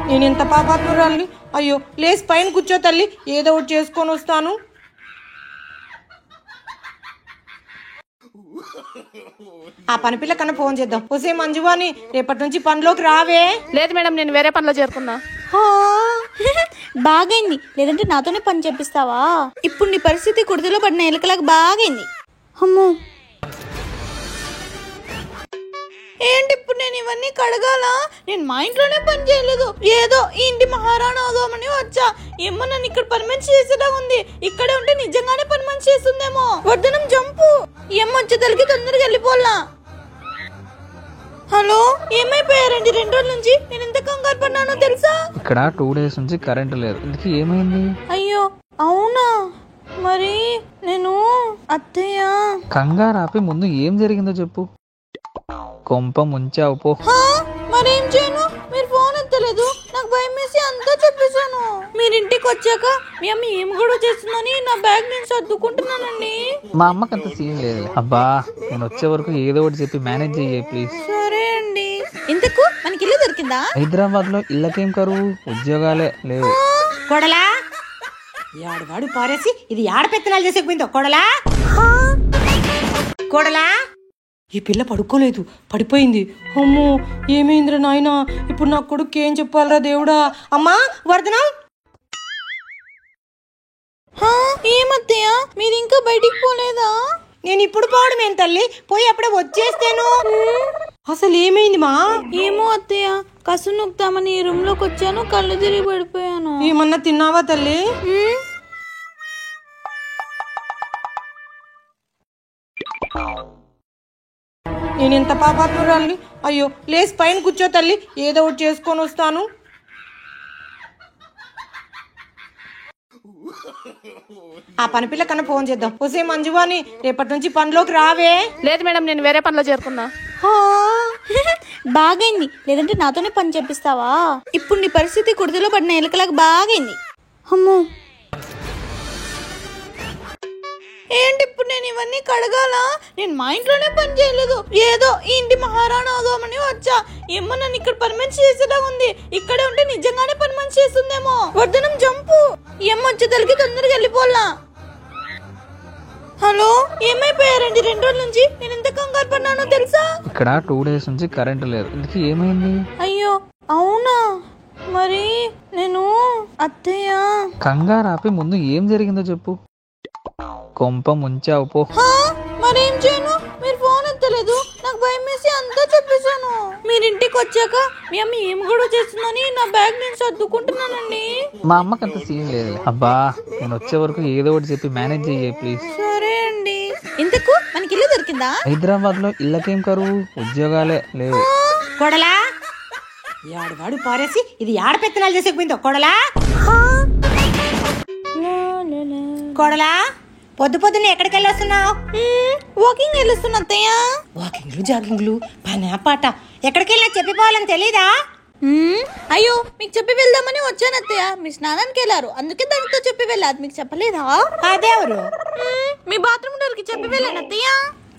నేను ఎంత పాపాత్మురాలిని. అయ్యో లేసి పైన కూర్చో తల్లి, ఏదో ఒకటి చేసుకొని వస్తాను. ఆ పని పిల్ల కన్నా ఫోన్ చేద్దాం. ఒసే మంజువాణి, రేపటి నుంచి పనిలోకి రావే. లేదు మేడం, నేను వేరే పనిలో చేరుకున్నా. బాగైంది, లేదంటే నాతోనే పని చేపిస్తావా? ఇప్పుడు నీ పరిస్థితి కుడితిలో పడిన ఎలుకలకు బాగైంది. అమ్మో, ఏంటి ఇప్పుడు నేను ఇవన్నీ కడగాలా? నేను మా ఇంట్లోనే పని చేయలేదు, ఏదో ఈ ఇంటి మహారాణా అవుదామని వచ్చా. ఏమో నన్ను ఇక్కడ పని మనిషి చేసేలా ఉంది. ఇక్కడే ఉంటే నిజంగానే పని మనిషి చేస్తుందేమో. వర్ధనం జంపు, ఏమో వచ్చేతలకి తొందరగా వెళ్ళిపోలా. హలో, ఏమైపోయారండి 2 రోజుల నుంచి? నేను ఎంత కంగారు పడ్డానో తెలుసా? ఇక్కడ 2 డేస్ నుంచి కరెంట్ లేదు. ఇందుకు ఏమైంది? అయ్యో అవునా, మరి నేను అత్తయ్య. కంగారు ఆపి ముందు ఏం జరిగిందో చెప్పు. కొంప ముంచావు పో. మరేం చేయను? మీరు ఫోన్ ఎత్తలేదు, నాకు భయం వేసి అంతా చెప్పేశాను. మీరు ఇంటికి వచ్చాక మీ అమ్మ ఏం కూడా చేస్తుందని నా బ్యాగ్ నేను సర్దుకుంటున్నానండి. మా అమ్మకి అంత సీన్ లేదు. అబ్బా, నేను వచ్చే వరకు ఏదో ఒకటి చెప్పి మేనేజ్ చెయ్యి ప్లీజ్. సరే అండి. ఇంతకు మనకి ఇల్లు దొరికిందా? హైదరాబాద్ లో ఇళ్ళకేం కరువు, ఉద్యోగాలే లేవు. కోడలా, యాడవాడు పారేసి ఇది ఆడపెత్తనాలు చేసేకపోయిందో. కోడలా కోడలా, ఈ పిల్ల పడుకోలేదు, పడిపోయింది. అమ్మో ఏమైందిరా నాయనా, ఇప్పుడు నా కొడుకు ఏం చెప్పాలరా దేవుడా. అమ్మా వర్ధనం. ఏమత్తయ్య మీరు ఇంకా బయటికి పోలేదా? నేను ఇప్పుడు పోవడం ఏం తల్లి, పోయి అప్పుడే వచ్చేస్తాను. అసలు ఏమైంది మా? ఏమో అత్తయ్య, కసు నొక్కుతామని రూమ్ లోకి వచ్చాను, కళ్ళు తిరిగి పడిపోయాను. ఏమన్నా తిన్నావా తల్లి? నేను ఎంత పాపాత్మురాలిని. అయ్యో లేసి పైన కూర్చో తల్లి, ఏదో ఒకటి చేసుకొని వస్తాను. ఆ పని పిల్ల కన్నా ఫోన్ చేద్దాం. ఒసే మంజువాణి, రేపటి నుంచి పనిలోకి రావే. లేదు మేడం, నేను వేరే పనిలో చేరుకున్నా. బాగైంది, లేదంటే నాతోనే పని చేపిస్తావా? ఇప్పుడు నీ పరిస్థితి కుడితిలో పడిన ఎలుకలకు బాగైంది. అమ్మో, ఏంటి ఇప్పుడు నేను ఇవన్నీ కడగాలా? నేను మా ఇంట్లోనే పని చేయలేదు, ఏదో ఈ ఇంటి మహారాణా అవుదామని వచ్చా. ఏమో నన్ను ఇక్కడ పని మనిషి చేసేలా ఉంది. ఇక్కడే ఉంటే నిజంగానే పని మనిషి చేస్తుందేమో. వర్ధనం జంపు, ఏమో వచ్చేతలకి తొందరగా వెళ్ళిపోలా. హలో, ఏమైపోయారండి 2 రోజుల నుంచి? నేను ఎంత కంగారు పడ్డానో తెలుసా? ఇక్కడ 2 డేస్ నుంచి కరెంట్ లేదు. ఇందుకు ఏమైంది? అయ్యో అవునా, మరి నేను అత్తయ్య. కంగారు ఆపి ముందు ఏం జరిగిందో చెప్పు. కొంప ముంచావు పో. మరేం చేయను? మీరు ఫోన్ ఎత్తలేదు, నాకు భయం వేసి అంతా చెప్పేశాను. మీరు ఇంటికి వచ్చాక మీ అమ్మ ఏం కూడా చేస్తుందని నా బ్యాగ్ నేను సర్దుకుంటున్నానండి. మా అమ్మకి అంత సీన్ లేదు. అబ్బా, నేను వచ్చే వరకు ఏదో ఒకటి చెప్పి మేనేజ్ చెయ్యి ప్లీజ్. సరే అండి. ఇంతకు మనకి నీకు ఇల్లు దొరికిందా? హైదరాబాద్ లో ఇళ్ళకేం కరువు, ఉద్యోగాలే లేవు. కొడలా యాడవాడు పారేసి ఇది యాడ పెత్తనాలు చేసేకపోయిందో కొడలా. కొడలా పొద్దు పొద్దున్న ఎక్కడికి వెళ్ళొస్తున్నావు? వాకింగ్ వెళ్ళొస్తున్నా అత్తయ్య. వాకింగ్లు జాగింగ్లు పనా పాట ఎక్కడికి వెళ్ళినా చెప్పిపోవాలని తెలీదా? అయ్యో మీకు చెప్పి వెళ్దామని వచ్చాను అత్తయ్య. మీరు స్నానానికి వెళ్ళారు, అందుకే దానితో చెప్పి వెళ్ళారు. మీకు చెప్పలేదా? అదేవరు మీ బాత్రూమ్ డోర్కి చెప్పి వెళ్ళాను అత్తయ్య.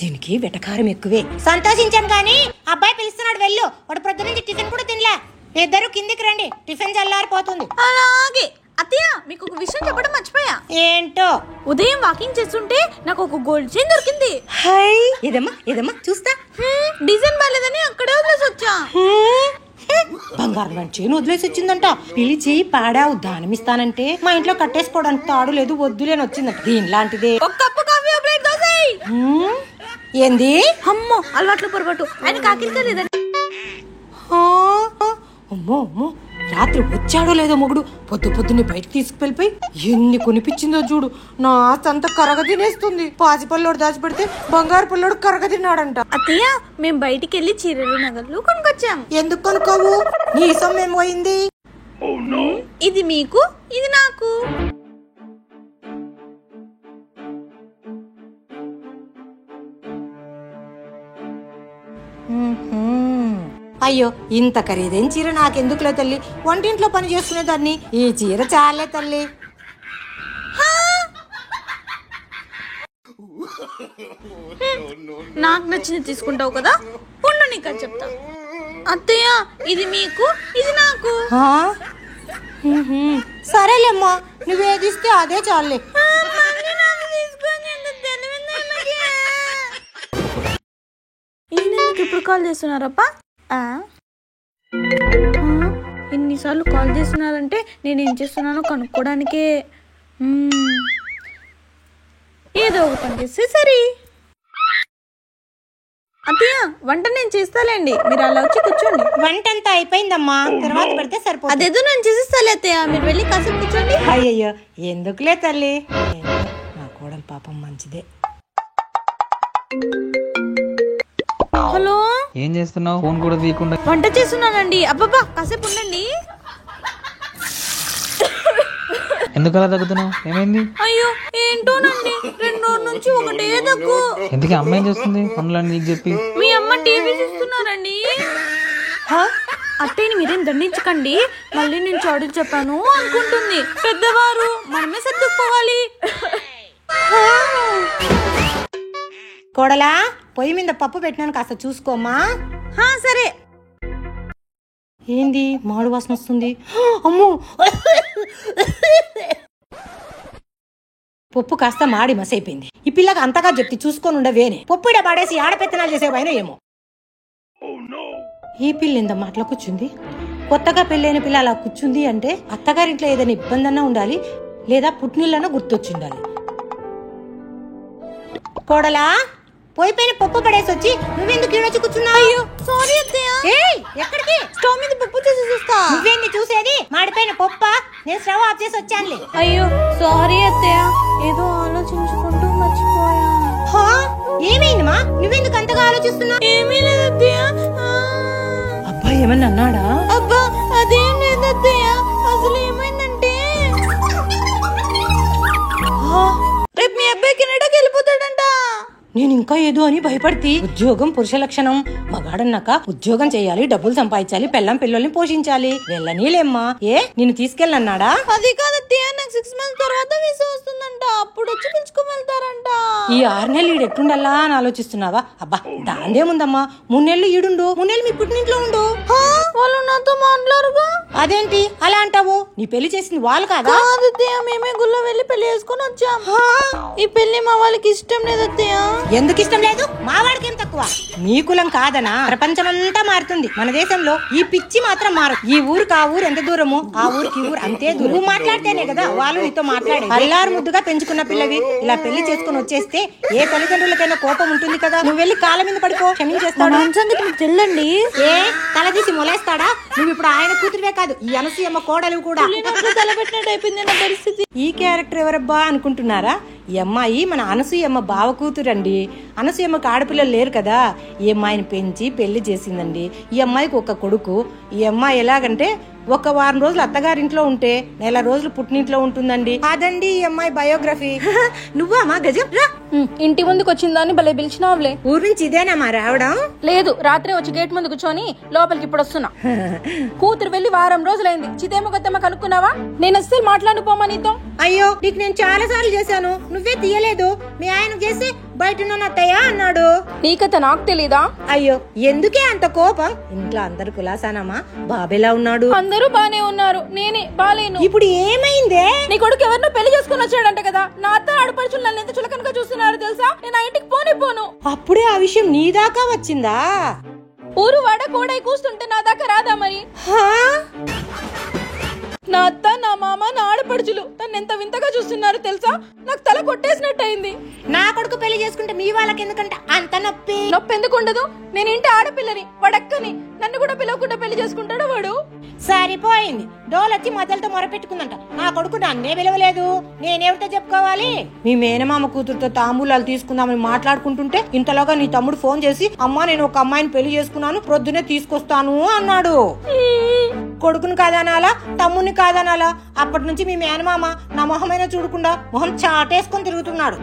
దీనికి వెటకారం ఎక్కువే. సంతోషించాను కానీ అబ్బాయి పిలుస్తున్నాడు వెళ్ళు. వాడు ప్రొద్దు నుంచి టిఫిన్ కూడా తినలే. ఇద్దరు కిందికి రండి, టిఫిన్ చల్లారిపోతుంది. అలాగే అత్తయ్య, మీకు ఒక విషయం చెప్పడం మర్చిపోయా. ఏంటో? ఉదయం వాకింగ్ చేస్తుంటే నాకు ఒక గోల్డ్ చైన్ దొరికింది. హై ఇదమ్మా చూస్తా. డిజైన్ బాలేదని అక్కడే వదిలేసి వచ్చా. బంగారం లాంటి చైన్ వదిలేసి వచ్చిందంట. పిలిచి పాడావు దానమిస్తానంటే మా ఇంట్లో కట్టేసుకోవడానికి తాడు లేదు వద్దులేని వచ్చిందంట. దీని లాంటిదే. ఒక కప్పు కాఫీ ప్లేట్ దోశ. ఏంది? అమ్మో అలవాట్లు పొరపాటు. ఆయన కాకిరిగా లేదండి. అమ్మో రాత్రి వచ్చాడో లేదో మొగుడు పొద్దు పొద్దున్నే బయటకు తీసుకువెళ్ళిపోయి ఎన్ని కొనిపించిందో చూడు. నా ఆస్తి అంతా కరగ తినేస్తుంది. పాచి పల్లోడు దాచిపెడితే బంగారు పల్లోడు కరగ తిన్నాడంట. అత్తయ్య మేము బయటికి వెళ్ళి చీరలు నగలు కొనుక్కొచ్చాం. ఎందుకు కొనుక్కోవు? నీ సొమ్మేం పోయింది? ఇది మీకు, ఇది నాకు. అయ్యో ఇంత ఖరీదైన చీర నాకెందుకులే తల్లి, వంటింట్లో పని చేసుకునేదాన్ని. ఈ చీర చాలే తల్లి. నాకు నచ్చింది తీసుకుంటావు కదా, ఉండు నీకు అని చెప్తా. అత్తయ్య ఇది మీకు, ఇది నాకు. సరేలేమ్మా, నువ్వేదిస్తే అదే చాలే. ఇప్పుడు కాల్ చేస్తున్నారప్పా? ఎన్నిసార్లు కాల్ చేస్తున్నారంటే నేను ఏం చేస్తున్నానో కనుక్కోడానికే. ఏదో ఒక పని చేస్తే సరే. అత్తయ్య వంట నేను చేస్తాలేండి, మీరు అలా వచ్చి కూర్చోండి. వంట అంతా అయిపోయిందమ్మా, తర్వాత పెడితే సరిపోతుంది. అదేదో నేను చేసేస్తాలే అత్తయ్య, మీరు వెళ్ళి కాసేపు కూర్చోండి. అయ్యయ్యో ఎందుకులే తల్లి, నా కోడలు పాపం మంచిదే. హలో, ఏం చేస్తున్నావు? ఫోన్ కూడా తీయకుండా. వంట చేస్తున్నానండి. అబ్బబ్బా కాసేపు ఉండండి. ఎందుకు అలా తగ్గుతున్నావు? ఏమైంది? అయ్యో ఏంటోనండి, 2 రోజుల నుంచి ఒకటే దగ్గు. ఎందుకు అమ్మ ఏం చేస్తుంది పనులని నీకు చెప్పి? మీ అమ్మ టీవీ చూస్తున్నారండి. అత్తయ్యని మీరేం దండించకండి, మళ్ళీ నేను చాడీలు చెప్పాను అనుకుంటుంది. పెద్దవారు మనమే సర్దుకోవాలి. కోడలా పొయ్యి మీద పప్పు పెట్టినాను, కాస్త చూసుకోమ్మా. సరే. ఏంది మాడు వాసన వస్తుంది? అమ్మో, పప్పు కాస్త మాడి మసైపోయింది. ఈ పిల్లకి అంతగా చెప్తే చూసుకొని ఉండవేనే. పప్పు ఇడ పడేసి ఆడపెత్తనాలు చేసేవైనా ఏమో. ఈ పిల్ల ఇంత మాటలో కూర్చుంది. కొత్తగా పెళ్ళైన పిల్ల అలా కూర్చుంది అంటే అత్తగారింట్లో ఏదైనా ఇబ్బంది అన్నా ఉండాలి, లేదా పుట్టినిళ్ళన్నా గుర్తొచ్చిండాలి. కోడలా పోయి పైన పప్పు పడేసి వచ్చి నువ్వెందుకు ఈడొచ్చి కూర్చున్నావు? అయ్యో సారీ అత్తయ్య. ఎక్కడికి? స్టవ్ మీద పప్పు చేసి చూస్తా. నువ్వేంది చూసేది? మాడిపోయిన పప్ప. నేను స్టవ్ ఆఫ్ చేసి వచ్చానులే. అయ్యో సారీ అత్తయ్య, ఏదో ఆలోచించుకుంటూ మర్చిపోయా. ఏమైంది మా? నువ్వెందుకు అంతగా ఆలోచిస్తున్నావు? ఏమీ లేదు అత్తయ్య. అబ్బాయి ఏమన్నా అన్నాడా? అబ్బా అదేం లేదు అత్తయ్య, అసలు ఏమైందంటే రేపు మీ అబ్బాయి కెనడాకి వెళ్ళిపోతాడంట. నేను ఇంకా ఏదో అని భయపడితే. ఉద్యోగం పురుష లక్షణం. మగాడన్నాక ఉద్యోగం చేయాలి, డబ్బులు సంపాదించాలి, పెళ్ళం పిల్లల్ని పోషించాలి. వెళ్ళనీలేమ్మా. నిన్ను తీసుకెళ్ళన్నాడా? అది కాదత్తయ్య, నాకు 6 months తర్వాత వీసా వస్తుందంట, అప్పుడు వచ్చి పిలుచుకుని వెళ్తారంట. ఈ 6 నెలలు ఈడు ఎట్టుండల్లా అని ఆలోచిస్తున్నావా? అబ్బా దాందేముందమ్మా, 3 నెలలు ఈడుండు, 3 నెలలు మీ పుట్టినింట్లో ఉండు. వాళ్ళు నాతో మాట్లాడరుగా. అదేంటి అలా అంటావు? నీ పెళ్లి చేసింది వాళ్ళు కాదా? కాదత్తయ్య, మేమే గుళ్ళో వెళ్ళి పెళ్లి చేసుకుని వచ్చాం. ఈ పెళ్లి మా వాళ్ళకి ఇష్టం లేదు అత్తయ్య. ఎందుకు ఇష్టం లేదు? మా వాడికి ఏం తక్కువ? మీ కులం కాదనా? ప్రపంచమంతా మారుతుంది, మన దేశంలో ఈ పిచ్చి మాత్రం మారు. ఈ ఊరికి ఆ ఊరు ఎంత దూరమో ఆ ఊరికి ఈ ఊరు అంతే దూరం. నువ్వు మాట్లాడితేనే కదా వాళ్ళు నీతో మాట్లాడే. అల్లారు ముద్దుగా పెంచుకున్న పిల్లవి ఇలా పెళ్లి చేసుకుని వచ్చేస్తే ఏ తల్లిదండ్రులకైనా కోపం ఉంటుంది కదా. నువ్వు వెళ్ళి కాళ్ళ మీద పడుకో, క్షమించేస్తాడు. సంగతి మీకు తెల్లండి. తలదీసి మొలేస్తాడా? నువ్వు ఇప్పుడు ఆయన కూతురువే కాదు, ఈ అనసూయమ్మ కోడలు కూడా. తలపెట్టినట్టు అయిపోయింది నా పరిస్థితి. ఈ క్యారెక్టర్ ఎవరబ్బా అనుకుంటున్నారా? ఈ అమ్మాయి మన అనసూయమ్మ బావ కూతురండి. అనసూయమ్మకి ఆడపిల్లలు లేరు కదా, ఈ అమ్మాయిని పెంచి పెళ్లి చేసిందండి. ఈ అమ్మాయికి ఒక కొడుకు. ఈ అమ్మాయి ఎలాగంటే ఒక వారం రోజులు అత్తగారింట్లో ఉంటే నెల రోజులు పుట్టినింట్లో ఉంటుందండి. అదండి ఈ అమ్మాయి బయోగ్రఫీ. నువ్వా మా గజం రా. ఇంటి ముందుకు వచ్చిందాన్ని భలే పిలిచినావులే. ఊరి నుంచి ఇదేనా మా రావడం? లేదు, రాత్రే వచ్చి గేట్ ముందు కూర్చొని లోపలికి ఇప్పుడు వస్తున్నా. కూతురు వెళ్లి వారం రోజులైంది. చిదేమ గొత్తమ్మ కనుక్కున్నావా? నేను అస్సలు మాట్లాడు పోమా నీతో. అయ్యో, నీకు నేను చాలా సార్లు చేశాను, నువ్వే తీయలేదు. మీ ఆయన చేసి బయట అత్తయ్యా అన్నాడు. నీ కథ నాకు తెలీదా? అయ్యో, ఎందుకే అంత కోపం? ఇంట్లో అందరు కులాసానమ్మా? బాబెలా ఉన్నాడు? అందరూ బానే ఉన్నారు, నేనే బాలేను. ఇప్పుడు ఏమైందే? నీ కొడుకు ఎవరినో పెళ్లి చేసుకుని వచ్చాడంట కదా. నా అత్త ఆడపడుచులు నన్ను ఎంత చులకనగా చూస్తున్నారు తెలుసా? నేను ఆ ఇంటికి పోను. అప్పుడే ఆ విషయం నీ దాకా వచ్చిందా? ఊరు వాడ కోడై కూస్తుంటే నా దాకా రాదా మరి? నా అత్త, నా మామ, నా ఆడపడుచులు నన్ను ఎంత వింతగా చూస్తున్నారు తెలుసా? నాకు తల కొట్టేసినట్టు అయింది. నా కొడుకు పెళ్లి చేసుకుంటే మీ వాళ్ళకి ఎందుకంటే అంత నొప్పి? నొప్పి ఎందుకు ఉండదు? నేను ఇంటి ఆడపిల్లని, వాడక్కని. నన్ను కూడా పిలవకుండా పెళ్లి చేసుకుంటాడు వాడు. సరిపోయింది. డోలొచ్చి మధ్యలతో మొరపెట్టుకుందంట. నా కొడుకు నన్నే పిలవలేదు, నేనేమిటో చెప్పుకోవాలి? మీ మేనమామ కూతురుతో తాంబూలాలు తీసుకుందామని మాట్లాడుకుంటుంటే ఇంతలోగా నీ తమ్ముడు ఫోన్ చేసి, అమ్మా నేను ఒక అమ్మాయిని పెళ్లి చేసుకున్నాను, ప్రొద్దునే తీసుకొస్తాను అన్నాడు. కొడుకుని కాదనాలా, తమ్ముని కాదనాలా? అప్పటి నుంచి మీ మేనమామ నా మొహమైనా చూడకుండా మొహం చాటేసుకొని తిరుగుతున్నాడు.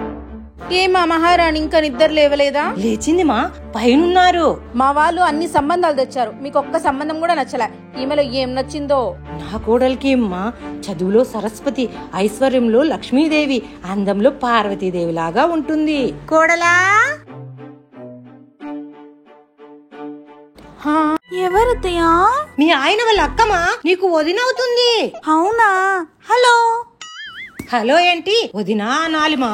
ఏమా మహారాణి ఇంకా నిద్ర లేవలేదా? లేచింది మా, పైనున్నారు. మా వాళ్ళు అన్ని సంబంధాలు తెచ్చారు, మీకు ఒక్క సంబంధం కూడా నచ్చలే. ఈమెలో ఏం నచ్చిందో? నా కోడలికి అమ్మా చదువులో సరస్వతి, ఐశ్వర్యంలో లక్ష్మీదేవి, అందంలో పార్వతీదేవి లాగా ఉంటుంది. కోడలా ఎవరత్తయ్యా? మీ ఆయన వాళ్ళ అక్కమా, నీకు వదినవుతుంది. అవునా? హలో. హలో ఏంటి వదినా అనాలిమా?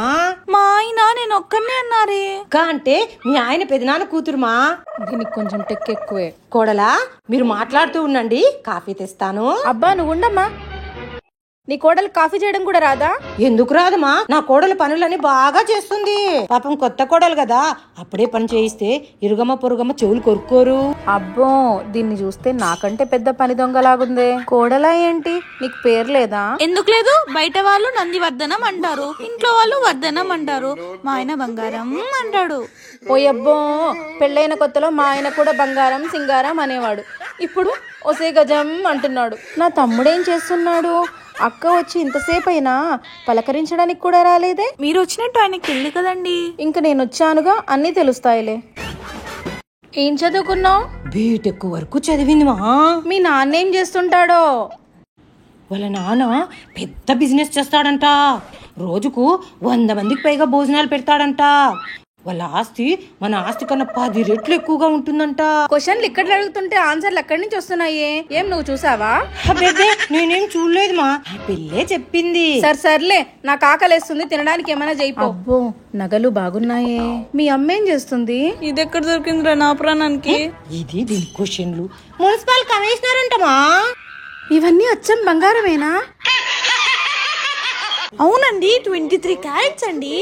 మా ఆయన నేను ఒక్కనే అన్నారే. అక్క అంటే మీ ఆయన పెదనాన్న కూతురుమా. దీనికి కొంచెం టెక్ ఎక్కువే. కోడలా మీరు మాట్లాడుతూ ఉండండి, కాఫీ తెస్తాను. అబ్బా నువ్వు ఉండమ్మా. నీ కోడలు కాఫీ చేయడం కూడా రాదా? ఎందుకు రాదమ్మా, నా కోడలు పనులని బాగా చేస్తుంది. పాపం కొత్త కోడలు కదా, అప్పుడే పని చేయిస్తే ఇరుగమ్మ పొరుగమ్మ చెవులు కొరుక్కోరు. అబ్బో దీన్ని చూస్తే నాకంటే పెద్ద పని దొంగలాగుందే. కోడలా ఏంటి, నీకు పేరు లేదా? ఎందుకు లేదు? బయట వాళ్ళు నందివర్ధనం అంటారు, ఇంట్లో వాళ్ళు వర్ధనం అంటారు, మా ఆయన బంగారం అంటాడు. ఓయబ్బో, పెళ్ళైన కొత్తలో మా ఆయన కూడా బంగారం సింగారం అనేవాడు. ఇప్పుడు ఒసే గజం అంటున్నాడు. నా తమ్ముడేం చేస్తున్నాడు? అక్క వచ్చి ఇంతసేపు అయినా పలకరించడానికి కూడా రాలేదే. మీరు వచ్చినట్టు ఆయనకి తెలియదు కదండి. ఇంక నేను వచ్చానుగా, అన్నీ తెలుస్తాయిలే. ఏం చదువుకున్నావు? బీటెక్ వరకు చదివింది మా. మీ నాన్న ఏం చేస్తుంటాడో? వాళ్ళ నాన్న పెద్ద బిజినెస్ చేస్తాడంట. రోజుకు 100 మందికి పైగా భోజనాలు పెడతాడంట. వాళ్ళ ఆస్తి మన ఆస్తి కన్నా 10 రెట్లు ఎక్కువగా ఉంటుందంట. క్వశ్చన్లు ఇక్కడ అడుగుతుంటే ఆన్సర్లు అక్కడి నుంచి వస్తున్నాయే. ఏం నువ్వు చూసావా? అబ్బే నేనేం చూడలేదు మా, పిల్లే చెప్పింది. సర్లే, నాకు ఆకలేస్తుంది, తినడానికి ఏమైనా చేయిపో. అబ్బో నగలు బాగున్నాయే. మీ అమ్మ ఏం చేస్తుంది? ఇది ఎక్కడ దొరికిందిరా నా ప్రాణానికి? ఇది దీని క్వశ్చన్లు. మున్సిపల్ కమిషనర్ అంటమా. ఇవన్నీ అచ్చం బంగారమేనా? అవునండి, 23 క్యారెట్స్ అండి.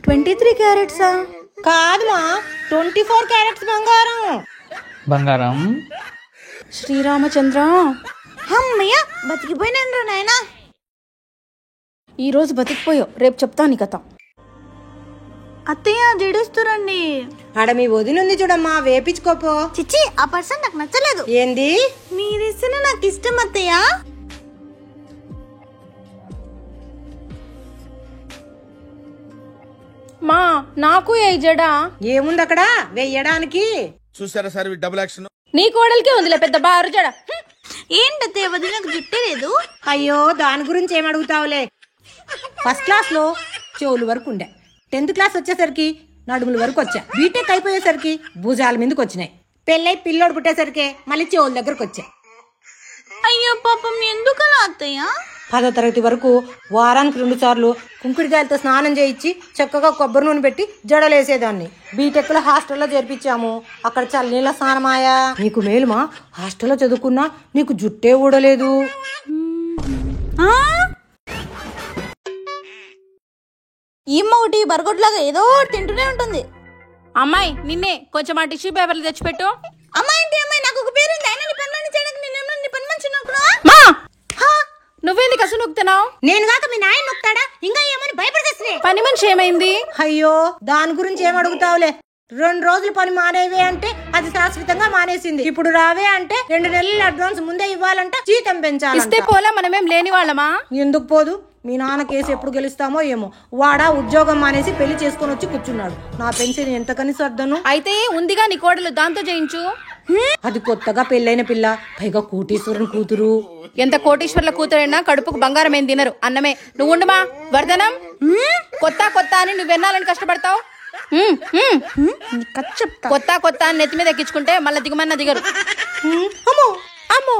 23 క్యారెట్సా? కాదుమా, 24 క్యారెట్స్ బంగారం. బంగారం. శ్రీరామచంద్ర, అమ్మయ్య బతికిపోయినా నాయనా. ఈ రోజు బతికిపోయావు, రేపు చెప్తా నీ కథ. అత్తయ్య జడేస్తురండి. ఆడ మీ వదినుంది చూడమ్మా, వేపించుకోపో. చిచ్చి, ఆ పర్సన్ నాకు నచ్చలేదు. ఏంది? మీరిస్తేనే నాకు ఇష్టం అత్తయ్య. మా నాకు ఏ జడ ఏముంది అక్కడ వెయ్యడానికి? చూసారా సార్ డబుల్ యాక్షన్. నీ కోడలికే ఉందిలే పెద్ద బారు జడ. ఏంటత్తయ్య వదిలి నాకు జుట్టే లేదు? అయ్యో దాని గురించి ఏం అడుగుతావులే. ఫస్ట్ క్లాస్ లో చెవులు వరకు ఉండే, 10th క్లాస్ వచ్చేసరికి నడుముల వరకు వచ్చా, బీటెక్ అయిపోయేసరికి భుజాల మీదకి వచ్చినాయి, పెళ్ళై పిల్లోడు పుట్టేసరికి మళ్ళీ చెవుల దగ్గరకు వచ్చా. అయ్యో పాపం, ఎందుకలా అత్తయ్య? 10వ తరగతి వరకు వారానికి 2 సార్లు కుంకుడికాయలతో స్నానం చేయించి చక్కగా కొబ్బరి నూనె పెట్టి జడలేసేదాన్ని. బీటెక్ లో హాస్టల్లో చేర్పించాము, అక్కడ చల్లనీళ్ళ స్నానమాయా. నీకు మేలుమా, హాస్టల్లో చదువుకున్నా నీకు జుట్టే ఊడలేదు. ఈమ్మ ఒకటి బరగొడ్లాగా ఏదో తింటూనే ఉంటుంది. అమ్మాయి నిన్నే, కొంచెం ఆ టిష్యూ పేపర్లు తెచ్చిపెట్టు. అమ్మాయి ఏంటి అమ్మాయి, నాకు ఒక పేరు ఉంది. ఆయన పని చేయడానికి నేను పని మంచి నువ్వు నువ్వేంది కసు నొక్కుతున్నావు? నేను కాక మీ నాయన నొక్కుతాడా? ఇంకా ఏమని భయపడేస్తే పని మనిషి ఏమైంది? అయ్యో దాని గురించి ఏం అడుగుతావులే. 2 రోజులు పని మానేవే అంటే అది శాశ్వతంగా మానేసింది. ఇప్పుడు రావే అంటే 2 నెలల అడ్వాన్స్ ముందే ఇవ్వాలంట, జీతం పెంచాలి. ఇస్తే పోలా, మనమేం లేని వాళ్ళమా? ఎందుకు పోదు? మీ నాన్న కేసు ఎప్పుడు గెలుస్తామో ఏమో. వాడా ఉద్యోగం మానేసి పెళ్లి చేసుకొని వచ్చి కూర్చున్నాడు. నా పెన్షన్ ఎంత కనీసం అర్థను. అయితే ఉందిగా నీ కోడలు, దాంతో చేయించు. అది కొత్తగా పెళ్ళైన పిల్ల, పైగా కోటీశ్వరుని కూతురు. ఎంత కోటీశ్వర్ల కూతురైనా కడుపుకు బంగారం ఏం తినరు, అన్నమే. నువ్వు ఉండమా వర్ధనం. కొత్త అని నువ్వు ఎన్నాలని కష్టపడతావు? కొత్త అని నెత్తి మీద ఎక్కించుకుంటే మళ్ళీ దిగమన్నా దిగరు. అమ్మో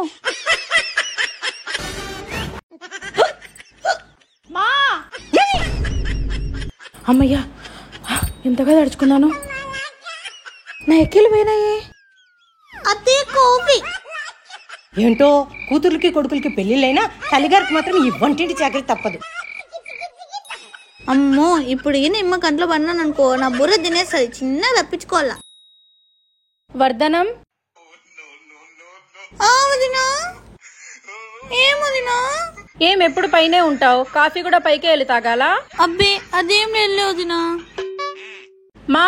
అమ్మయ్యా, ఎంతగా తడుచుకున్నాను. నా ఎక్కిలు పోయినాయే. అదే కాఫీ. ఏంటో కూతుర్లకి కొడుకులకి పెళ్లిళ్ళైనా తల్లిగారికి మాత్రం ఈ వంటింటి చాకరీ తప్పదు. అమ్మో, ఇప్పుడు ఈ నిమ్మ కంట్లో పడినాను అనుకో, నా బుర్ర తినేస్తుంది. చిన్న తప్పించుకోవాలా. వర్ధనం. ఏమదినా? ఏం ఎప్పుడు పైనే ఉంటావు? కాఫీ కూడా పైకే వెళ్ళి తాగాలా? అబ్బే అదేం వెళ్ళేదినా. మా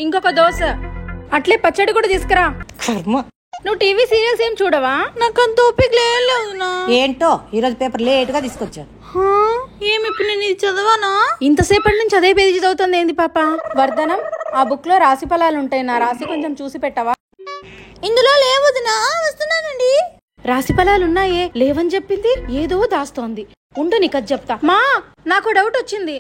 ఇంకొక దోశ, అట్లే పచ్చడి కూడా తీసుకురా. కర్మ. నువ్వు టీవీ సీరియల్స్ ఏం చూడవా? నాకు అంత ఓపిక లేదునా. ఏంటో ఈరోజు పేపర్ లేట్ గా తీసుకొచ్చాను. ఏమి ఇప్పుడు నేను ఇది చదవానా? ఇంతసేపటి నుంచి అదే పేజీ చదువుతుంది ఏంది పాప? వర్ధనం, ఆ బుక్ లో రాశి ఫలాలు ఉంటాయి, నా రాశి కొంచెం చూసి పెట్టవా? ఇందులో లేవదినా. వస్తున్నానండి. రాశి ఫలాలు ఉన్నాయే, లేవని చెప్పింది. ఏదో దాస్తోంది. ఉండు నీకు అది చెప్తా. మా నాకు డౌట్ వచ్చింది.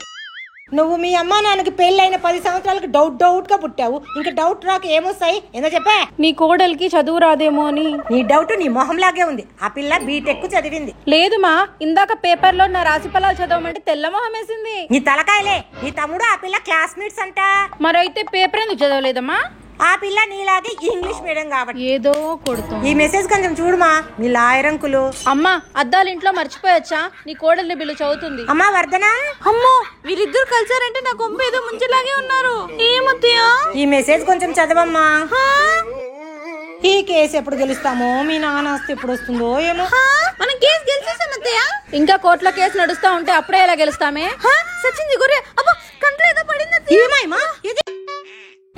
నువ్వు మీ అమ్మా నాన్నకి పెళ్ళైన 10 సంవత్సరాలకు డౌట్ గా పుట్టావు. ఇంకా డౌట్ రాక ఏమొస్తాయి? ఏందో చెప్పా. నీ కోడలికి చదువు రాదేమో అని. నీ డౌట్ నీ మొహంలాగే ఉంది. ఆ పిల్ల బీటెక్ చదివింది. లేదు మా, ఇందాక పేపర్ లో నా రాశి ఫలాలు చదవమంటే తెల్ల మొహం వేసింది. నీ తలకాయలే. నీ తమ్ముడు ఆ పిల్ల క్లాస్మేట్స్ అంట. మరైతే పేపర్ ఎందుకు చదవలేదమ్మా? ఆ పిల్ల నీలాగే ఇంగ్లీష్ మీడియం కాబట్టి. ఏదో కొడుతుంది. ఈ మెసేజ్ కొంచెం చూడుమా, మీ లాయర్ అంకులు. అమ్మా, అద్దాలు ఇంట్లో మర్చిపోయొచ్చా? నీ కోడల్ని బిల్లు చదువుతుంది. అమ్మా వర్ధన. అమ్మో, వీరిద్దరు కలిసారంటే నా కొంప ఏదో ముంచేలాగే ఉన్నారు. ఏమత్తయ్యా? ఈ మెసేజ్ కొంచెం చదవమ్మా. ఈ కేసు ఎప్పుడు గెలుస్తామో, మీ నాన్న ఆస్తి ఎప్పుడు వస్తుందో ఏమో. మనం కేసు గెలిచేసాం అత్తయ్య. ఇంకా కోర్టులో కేసు నడుస్తా ఉంటే అప్పుడే ఎలా గెలుస్తామే? సచింది గొర్రె. అబ్బా, కంట్లో ఏదో పడింది. ఏమాయమా?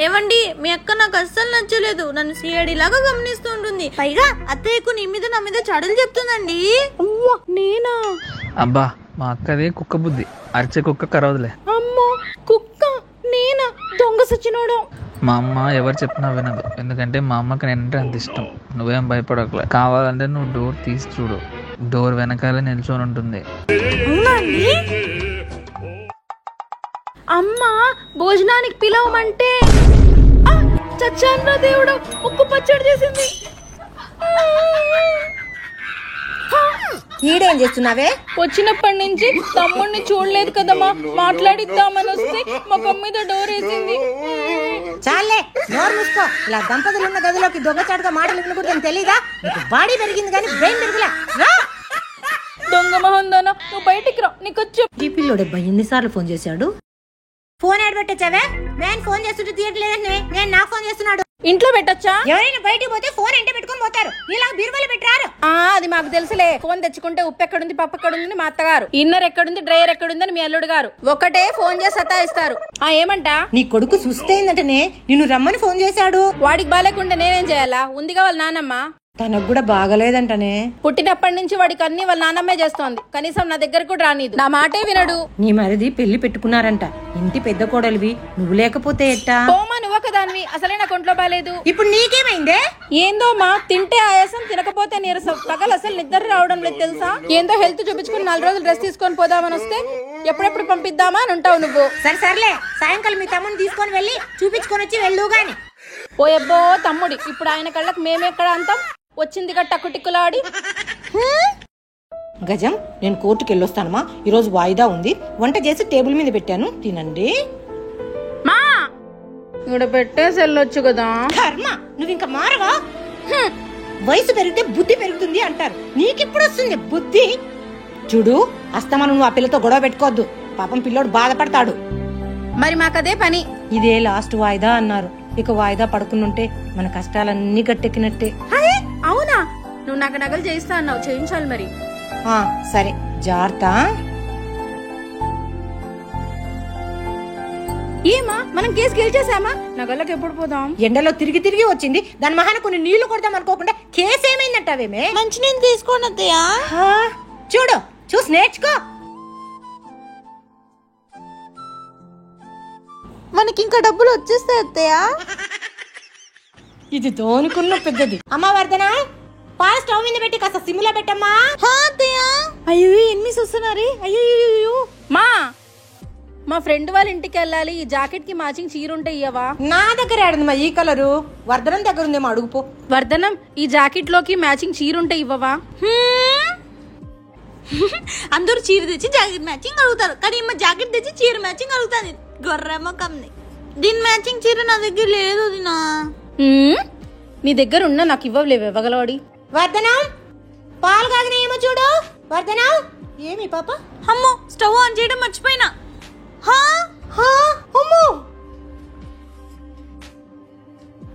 ఏవండి, మీ అక్క నాకు అస్సలు నచ్చలేదు. నన్ను సిఐడి లాగా గమనిస్తూ ఉంటుంది. పైగా అత్తయ్యకు నీ మీద నా మీద చాడలు చెప్తుందండి. నేనా? అబ్బా, మా అక్కది కుక్క బుద్ధి, అరిచే కుక్క కరవదులే. అమ్మో, కుక్క? నేనా? దొంగ సచ్చినోడు. మా అమ్మ ఎవరు చెప్పినా వినదు, ఎందుకంటే మా అమ్మకి నేనంటే అంత ఇష్టం. నువ్వేం భయపడకలే. కావాలంటే నువ్వు డోర్ తీసి చూడు, డోర్ వెనకాలే నిల్చొని ఉంటుంది. అమ్మా, భోజనానికి పిలవమంటే చచ్చాన్రా దేవుడు, ఉక్కు పచ్చడి చేసింది. ఈడేం చేస్తున్నావే? వచ్చినప్పటి నుంచి తమ్ముడిని చూడలేదు కదమ్మా, మాట్లాడిద్దామని వస్తే ముఖం మీద డోర్ వేసింది. చాలే, నోరు మూసుకో. ఇలా దంపతులు ఉన్న గదిలోకి దొంగచాటుగా మాటలు వినకూడదని తెలీదా? నీకు బాడీ పెరిగింది కానీ బ్రెయిన్ పెరుగులా. దొంగ మహందానా, నువ్వు బయటికి రా, నీకు వచ్చి. ఈ పిల్లోడే ఎన్నిసార్లు ఫోన్ చేశాడు? ఫోన్ ఆడబెట్టచ్చావే? నేను ఫోన్ చేస్తుంటే తీయట్లేదంటే నేను నాకు ఫోన్ చేస్తున్నాడు. ఇంట్లో పెట్టొచ్చా? ఎవరైనా బయటికి పోతే ఫోన్ ఎంట పెట్టుకొని పోతారు, ఇలా బీరువాలో పెట్టారు. అది మాకు తెలుసులే. ఫోన్ తెచ్చుకుంటే ఉప్పు ఎక్కడుంది, పప్పు ఎక్కడుంది మా అత్తగారు, ఇన్నర్ ఎక్కడుంది, డ్రైయర్ ఎక్కడుంది మీ అల్లుడు గారు ఒకటే ఫోన్ చేసి సతాయిస్తారు. ఏమంటా? నీ కొడుకు సుస్తైందంటనే నిన్ను రమ్మని ఫోన్ చేశాడు. వాడికి బాలేకుంటే నేనేం చేయాలా? ఉందిగా వాళ్ళ నానమ్మ. తనకు కూడా బాగలేదంటనే. పుట్టినప్పటి నుంచి వాడికి అన్ని వాళ్ళ నాన్నమ్మే చేస్తోంది. కనీసం నా దగ్గర కూడా రానిదు, నా మాటే వినడు. నీ మరిది పెళ్లి పెట్టుకున్నారంట. ఇంటి పెద్ద కోడలివి, నువ్వు లేకపోతే ఎట్టా? పోమా, నువ్వొకదానివి. అసలే నా కొంట్లో బాలేదు. ఇప్పుడు నీకేమైందే? ఏందో మా, తింటే ఆయాసం, తినకపోతే నీరసం. పగలు అసలు నిద్ర రావడం లేదు తెలుసా? ఏందో హెల్త్ చూపించుకుని 4 రోజులు డ్రెస్ తీసుకొని పోదామని వస్తే ఎప్పుడెప్పుడు పంపిద్దామా అని ఉంటావు నువ్వు. సర్లే, సాయంకాలం మీ తమ్ముని తీసుకొని వెళ్ళి చూపించుకొని వచ్చి వెళ్ళు గాని. ఓయబ్బో తమ్ముడి, ఇప్పుడు ఆయన కళ్ళకి మేమెక్కడ అంతాం? వచ్చింది టక్కు టిక్కులాడి. గజం, నేను కోర్టుకి వెళ్ళొస్తానమ్మా. ఈరోజు వాయిదా ఉంది. వంట చేసి టేబుల్ మీద పెట్టాను, తినండి. మా ఇక్కడ పెట్టేసి వెళ్ళొచ్చు కదా. కర్మ, నువ్వు ఇంకా మారవా? వయసు పెరిగితే బుద్ధి పెరుగుతుంది అంటారు. నీకెప్పుడు వస్తుంది బుద్ధి? చూడు, అస్తమానం నువ్వు ఆ పిల్లతో గొడవ పెట్టుకోవద్దు. పాపం పిల్లోడు బాధపడతాడు. మరి మాకదే పని. ఇదే లాస్ట్ వాయిదా అన్నారు. ఇక వాయిదా పడుకునుంటే మన కష్టాలన్నీ గట్టెక్కినట్టే. అవునా? నువ్వు నాకు నగలు చేయిస్తా అన్నావు, చేయించాలి మరి. సరే జాగ్రత్త. ఏమా మనం కేసు గెలిచేసామా? నగల్లోకి ఎప్పుడు పోదాం? ఎండలో తిరిగి తిరిగి వచ్చింది, దాని మహాన కొన్ని నీళ్లు కొడదాం అనుకోకుండా కేసు ఏమైందంటావేమే? మంచినీళ్ళు తీసుకోండి అత్తయ్య. చూడు, చూసి నేర్చుకో. మనకి ఇంకా డబ్బులు వచ్చేస్తాయి అత్తయ్య. ఇది దోనుకున్న పెద్దది. అమ్మా వర్ధన, పాలు స్టవ్ మీద పెట్టి కాస్త సిమ్లో పెట్టమ్మా. అత్తయ్య, అయ్యో ఎన్ని వస్తున్నారు. అయ్యో మా ఫ్రెండ్ వాళ్ళ ఇంటికి వెళ్ళాలి. ఈ జాకెట్ కి మ్యాచింగ్ చీర ఉంటే ఇయ్యవా? నా దగ్గర ఆడిందమ్మా ఈ కలరు. వర్ధనం దగ్గర ఉందేమో అడుగుపో. వర్ధనం, ఈ జాకెట్ లోకి మ్యాచింగ్ చీర ఉంటే ఇవ్వవా? అందరూ చీర తెచ్చి జాకెట్ మ్యాచింగ్ అడుగుతారు, కానీ మా జాకెట్ తెచ్చి చీర మ్యాచింగ్ అడుగుతాను. గొర్రెమ్మ కమ్ని. దీని మ్యాచింగ్ చీర నా దగ్గర లేదు. దినా నీ దగ్గర ఉన్నా నాకు ఇవ్వలేవు ఇవ్వగలవాడి. వర్ధనం, పాలు కాగినాయేమో చూడు. వర్ధనం, ఏమి పాప? అమ్మో, స్టవ్ ఆన్ చేయడం మర్చిపోయినా.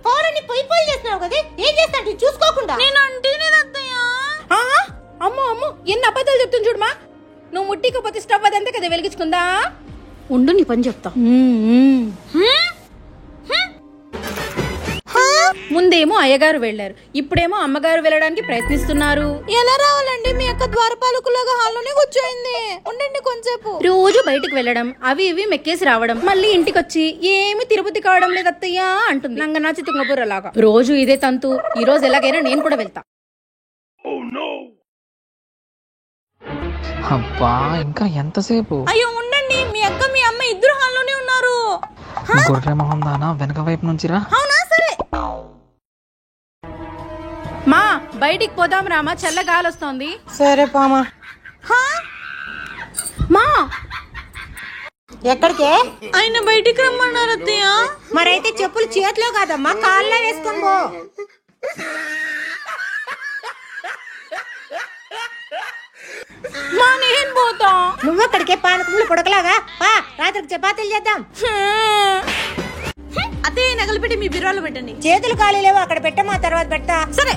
పాలని పొయ్యి చేస్తున్నావు కదా, ఏం చేస్తాంటి చూసుకోకుండా? నేను అంటేనేది అత్తయ్య. అమ్మో అమ్మో, ఎన్ని అబద్ధాలు చెప్తుంది చూడమా. నువ్వు ముట్టికపోతే స్టవ్ అదంతా కదా వెలిగించుకుందా. ఉండు, నీ పని చెప్తా. ముందేమో అయ్యగారు వెళ్లారు, ఇప్పుడేమో అమ్మగారు వెళ్ళడానికి ప్రయత్నిస్తున్నారు. ఎలా రావాలండి? మీ అక్క ద్వారపాలకులాగా హాల్లోనే కూర్చోయింది. ఉండండి కొంచెంసేపు. రోజు బయటికి వెళ్ళడం, అవి ఇవి మెక్కేసి రావడం, మళ్ళీ ఇంటికి వచ్చి ఏమి తిరుపతి కావడం లేదు అత్తయ్యా అంటుంది. నంగనాచి తుంగబుర్రలాగా రోజు ఇదే తంతు. ఈ రోజు ఎలాగైనా నేను కూడా వెళ్తా. అబ్బా, ఇంకా ఎంతసేపు? అయ్యో ఉండండి, మీ అక్క మీ అమ్మ ఇద్దరు హాల్లోనే ఉన్నారు. గొర్రె మొహం దానా, వెనక వైపు నుంచి రా. అవునా? సరే. మా బయటికి పోదాం రామా, చల్ల గాలి వస్తోంది. సరే పామా. మా ఎక్కడికే? ఆయన బయటికి రమ్మన్నారు అత్తయ్య. మరైతే చెప్పులు చేతిలో కాదమ్మా, కాళ్ళలో వేసుకొని పో. మా నేను పోతా. నువ్వెక్కడికే? పానకములు పొడకలాగా పా, రాత్రికి చపాతీలు చేద్దాం. అత్తయ్య, నగలు పెట్టి మీ బిర్వాలో పెట్టండి. చేతులు ఖాళీ లేవు, అక్కడ పెట్టమ్మా, తర్వాత పెడతా. సరే.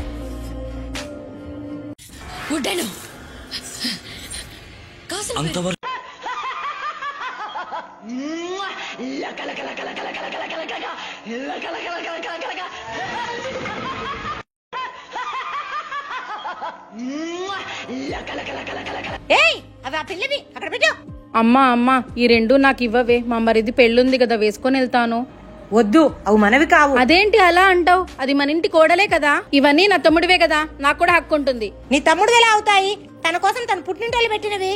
ఏయ్, అవి ఆ పిల్లవి, అక్కడ పెట్టు. అమ్మా అమ్మా, ఈ రెండు నాకు ఇవ్వవే. మా మరిది పెళ్ళుంది కదా, వేసుకొని వెళ్తాను. వద్దు, అవి మనవి కావు. అదేంటి అలా అంటావు? అది మన ఇంటి కోడలే కదా. ఇవన్నీ నా తమ్ముడివే కదా, నాకు కూడా హక్కు ఉంటుంది. నీ తమ్ముడు ఎలా అవుతాయి? తన కోసం తన పుట్టింటోళ్ళు పెట్టినవి.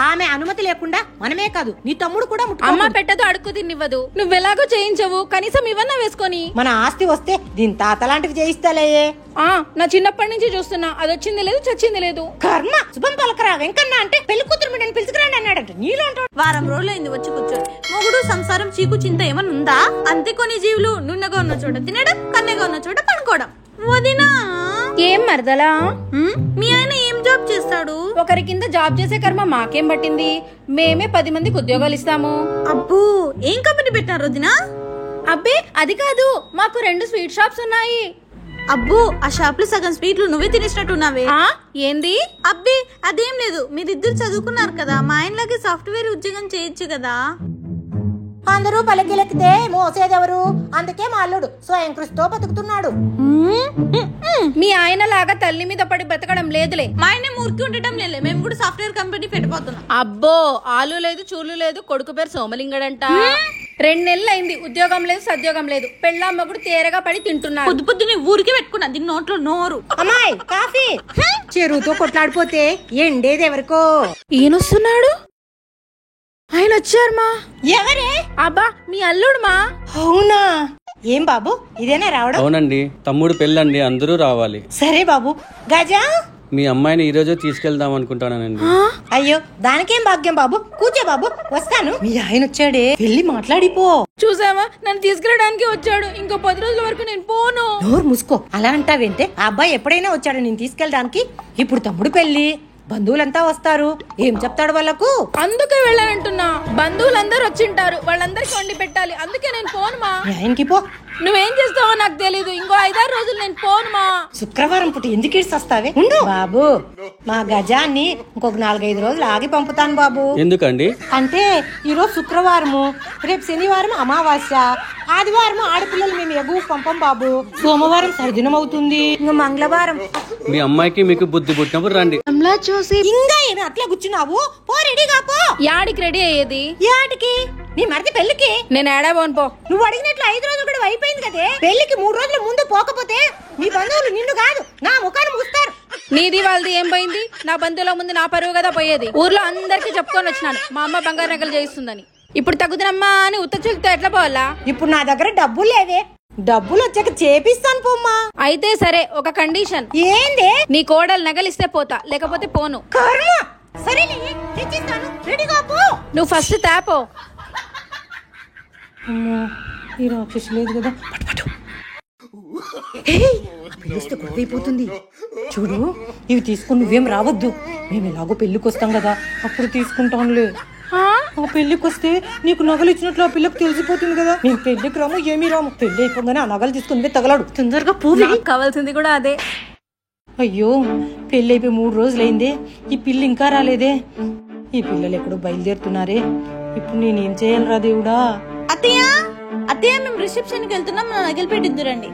ఆమె అనుమతి లేకుండా మనమే కాదు, నీ తమ్ముడు కూడా అమ్మ పెట్టదు, అడుక్కు తిన్నివ్వదు. నువ్వెలాగో చేయించవు, కనీసం ఇవన్నా వేసుకొని. మన ఆస్తి వస్తే దీని తాత లాంటివి చేయిస్తాలేయే. నా చిన్నప్పటి నుంచి చూస్తున్నా, అది వచ్చింది లేదు, చచ్చింది లేదు. కర్మ. శుభం పలకరా వెంకన్న అంటే పెళ్లి కూతురు బిడ్డని పిలుచుకురండి అన్నాడంట. నీలాంటి వారం రోజులైంది వచ్చి కూర్చొని. మొగుడు సంసారం చీకు చింత ఏమన్నా ఉందా? అంతే కొన్ని జీవులు నున్నగా ఉన్న చోట తినడం, కన్నెగా ఉన్న చోట పడుకోవడం. వదినా, ఏం మరదలా? మీ ఆయన ఏం జాబ్ చేస్తాడు? ఒకరి కింద జాబ్ చేసే కర్మ మాకేం పట్టింది? మేమే 10 మందికి ఉద్యోగాలు ఇస్తాము. అబ్బో, ఏం కంపెనీ పెట్టారు వదినా? అబ్బే అది కాదు, మాకు 2 స్వీట్ షాప్స్ ఉన్నాయి. అబ్బో, ఆ షాప్ లో సగం స్వీట్లు నువ్వే తినేసినట్టున్నావే. ఏంది? అబ్బే అదేం లేదు, మీరిద్దరు చదువుకున్నారు కదా, మా ఆయనలాగే సాఫ్ట్వేర్ ఉద్యోగం చేయొచ్చు కదా. అందరూ పలికిలెక్కితే మోసేదెవరు? అందుకే మా అల్లుడు స్వయం కృషితో బతుకుతున్నాడు. మీ ఆయన లాగా తల్లి మీద పడి బతకడం లేదులే. మా ఆయన ఊరికి ఉండటం లేదు, మేము కూడా సాఫ్ట్వేర్ కంపెనీ పెట్టిపోతున్నాం. అబ్బో, ఆలు లేదు చూలు లేదు, కొడుకు పేరు సోమలింగడంట. 2 నెలలు అయింది, ఉద్యోగం లేదు సద్యోగం లేదు. పెళ్ళామ్మ కూడా తేరగా పడి తింటున్నా. పొద్దు పొద్దునే ఊరికే పెట్టుకున్నా, దీని నోట్లో నోరు. అమ్మాయి కాఫీ. చెరువుతో కొట్లాడిపోతే ఎండేది ఎవరికో. ఈయనొస్తున్నాడు. ఆయన వచ్చారు మా. ఎవరే? అబ్బా, మీ అల్లుడు మా. అవునా? ఏం బాబు, ఇదేనా రావడం? అవునండి, తమ్ముడు పెళ్ళండి, అందరూ రావాలి. సరే బాబు. గజా, మీ అమ్మాయిని ఈ రోజే తీసుకెళ్దాం అనుకుంటానండి. అయ్యో, దానికేం భాగ్యం బాబు. కూర్చో బాబు, వస్తాను. మీ ఆయన వచ్చాడే, వెళ్ళి మాట్లాడిపో. చూసావా, నన్ను తీసుకెళ్ళడానికి వచ్చాడు. ఇంకో 10 రోజుల వరకు నేను పోను. నోరు మూసుకో. అలా అంటావేంటే? ఆ అబ్బాయి ఎప్పుడైనా వచ్చాడు నేను తీసుకెళ్ళడానికి. ఇప్పుడు తమ్ముడు పెళ్లి, బంధువులంతా వస్తారు, ఏం చెప్తాడు వాళ్ళకు? అందుకే వెళ్ళానంటున్నా. బంధువులందరూ వచ్చింటారు, వాళ్ళందరికి వండి పెట్టాలి. అందుకే నేను పోను మా. ఆయనకి పో. నువ్వేం చేస్తావో నాకు తెలీదు. ఇంకో 5-6 రోజులు నేను పోను మా. శుక్రవారం పూట ఎందుకు ఇస్తావే ఉండు బాబు. మా గజాన్ని ఇంకొక 4-5 రోజులు ఆగి పంపుతాను బాబు. ఎందుకండి? అంటే ఈరోజు శుక్రవారము, రేపు శనివారం అమావాస్య, ఆదివారం ఆడపిల్లలు మేము ఎగువ పంపం బాబు. సోమవారం సరిదినం అవుతుంది, ఇంకా మంగళవారం. మీ అమ్మాయికి మీకు బుద్ధి పుట్టినప్పుడు రండి. చూసి ఇంకా ఏమి అట్లా కూర్చున్నావు? పో రెడీగా పో. యాడికి రెడీ అయ్యేది? యాటికి? నీ మరిది పెళ్లికి. నేను ఏడా పోను పో. నువ్వు అడిగినట్లు 5 రోజులు కూడా అయిపోయింది కదే. పెళ్లికి 3 రోజుల ముందు పోకపోతే నీ బంధువులు నిన్ను కాదు నా ముఖాన్ని మూస్తారు. నీది వాళ్ళది ఏం పోయింది? నా బంధువుల ముందు నా పరువు కదా పోయేది. ఊర్లో అందరికి చెప్పుకొని వచ్చినాను మా అమ్మ బంగారు నగలు చేయిస్తుందని. ఇప్పుడు తగ్గుతున్నమ్మా అని ఉత్త చూపుతో ఎట్లా పోవాలా? ఇప్పుడు నా దగ్గర డబ్బులు లేవే. డబ్బులు వచ్చాక చేపిస్తాను పోమ్మా. అయితే సరే, ఒక కండిషన్. ఏంది? నీ కోడలు నగలిస్తే పోతా, లేకపోతే పోను. కర్మ. సరేలే, తెచ్చిస్తాను, రెడీగా పో. నువ్వు ఫస్ట్ తాపో. ఈ రాక్షసు లేదు కదా. పిలిస్తే గొడవైపోతుంది. చూడు, ఇవి తీసుకుని నువ్వేం రావద్దు. మేము ఎలాగో పెళ్లికి వస్తాం కదా, అప్పుడు తీసుకుంటానులే. ఆ పెళ్లికి వస్తే నీకు నగలు ఇచ్చినట్లు ఆ పిల్లకి తెలిసిపోతుంది కదా. మేము పెళ్లికి రాము, ఏమీ రాము. పెళ్లి అయిపోగానే ఆ నగలు తీసుకుని తగలాడు. తొందరగా పువ్వు. కావాల్సింది కూడా అదే. అయ్యో, పెళ్లి అయిపోయి 3 రోజులైందే, ఈ పిల్ల ఇంకా రాలేదే. ఈ పిల్లలు ఎక్కడో బయలుదేరుతున్నారే. ఇప్పుడు నేనేం చేయాలరా దేవుడా? అత్తయ్య అత్తయ్య, మేము రిసెప్షన్ కి వెళ్తున్నాం, నా నగలు పెట్టిద్దురండి.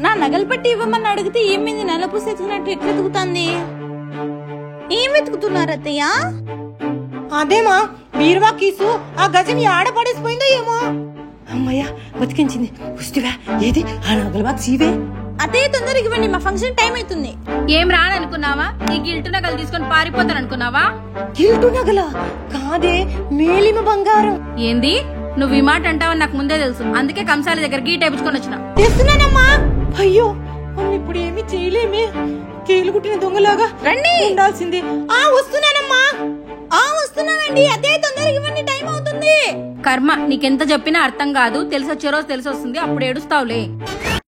నా నగలు పెట్టి ఇవ్వమని అడిగితే ఏమైంది? నెల పూసి ఎత్తుకున్నట్టు ఎట్లా ఎత్తుకుతుంది? ఏం వెతుకుతున్నారు అత్తయ్య? అదేమా బీరువా కీసు ఆ గజం ఆడ పడేసిపోయిందో ఏమో. అమ్మయ్య, బతికించింది. వస్తువా? ఏది ఆ నగల బాక్స్ ఇవే. అత్తయ్య తొందరగా ఇవ్వండి, మా ఫంక్షన్ టైం అవుతుంది. ఏం రాననుకున్నావా? ఈ గిల్టు నగలు తీసుకొని పారిపోతాననుకున్నావా? గిల్టు నగల కాదే, మేలిమ బంగారం. ఏంది? నువ్వు ఈ మాట అంటావని నాకు ముందే తెలుసు, అందుకే కంసాల దగ్గర గీట వేయించుకొని వచ్చిన. తెస్తున్నానమ్మా. అయ్యో, మనం ఇప్పుడు ఏమి చేయలేమే. కీలు కుట్టిన దొంగలాగా రండి ఉండాల్సిందే. వస్తున్నానమ్మా. వస్తున్నానండి. అత్తయ్య తొందరగా ఇవ్వండి, టైం అవుతుంది. కర్మ, నీకెంత చెప్పినా అర్థం కాదు. తెలిసొచ్చే రోజు తెలిసొస్తుంది, అప్పుడు ఏడుస్తావులే.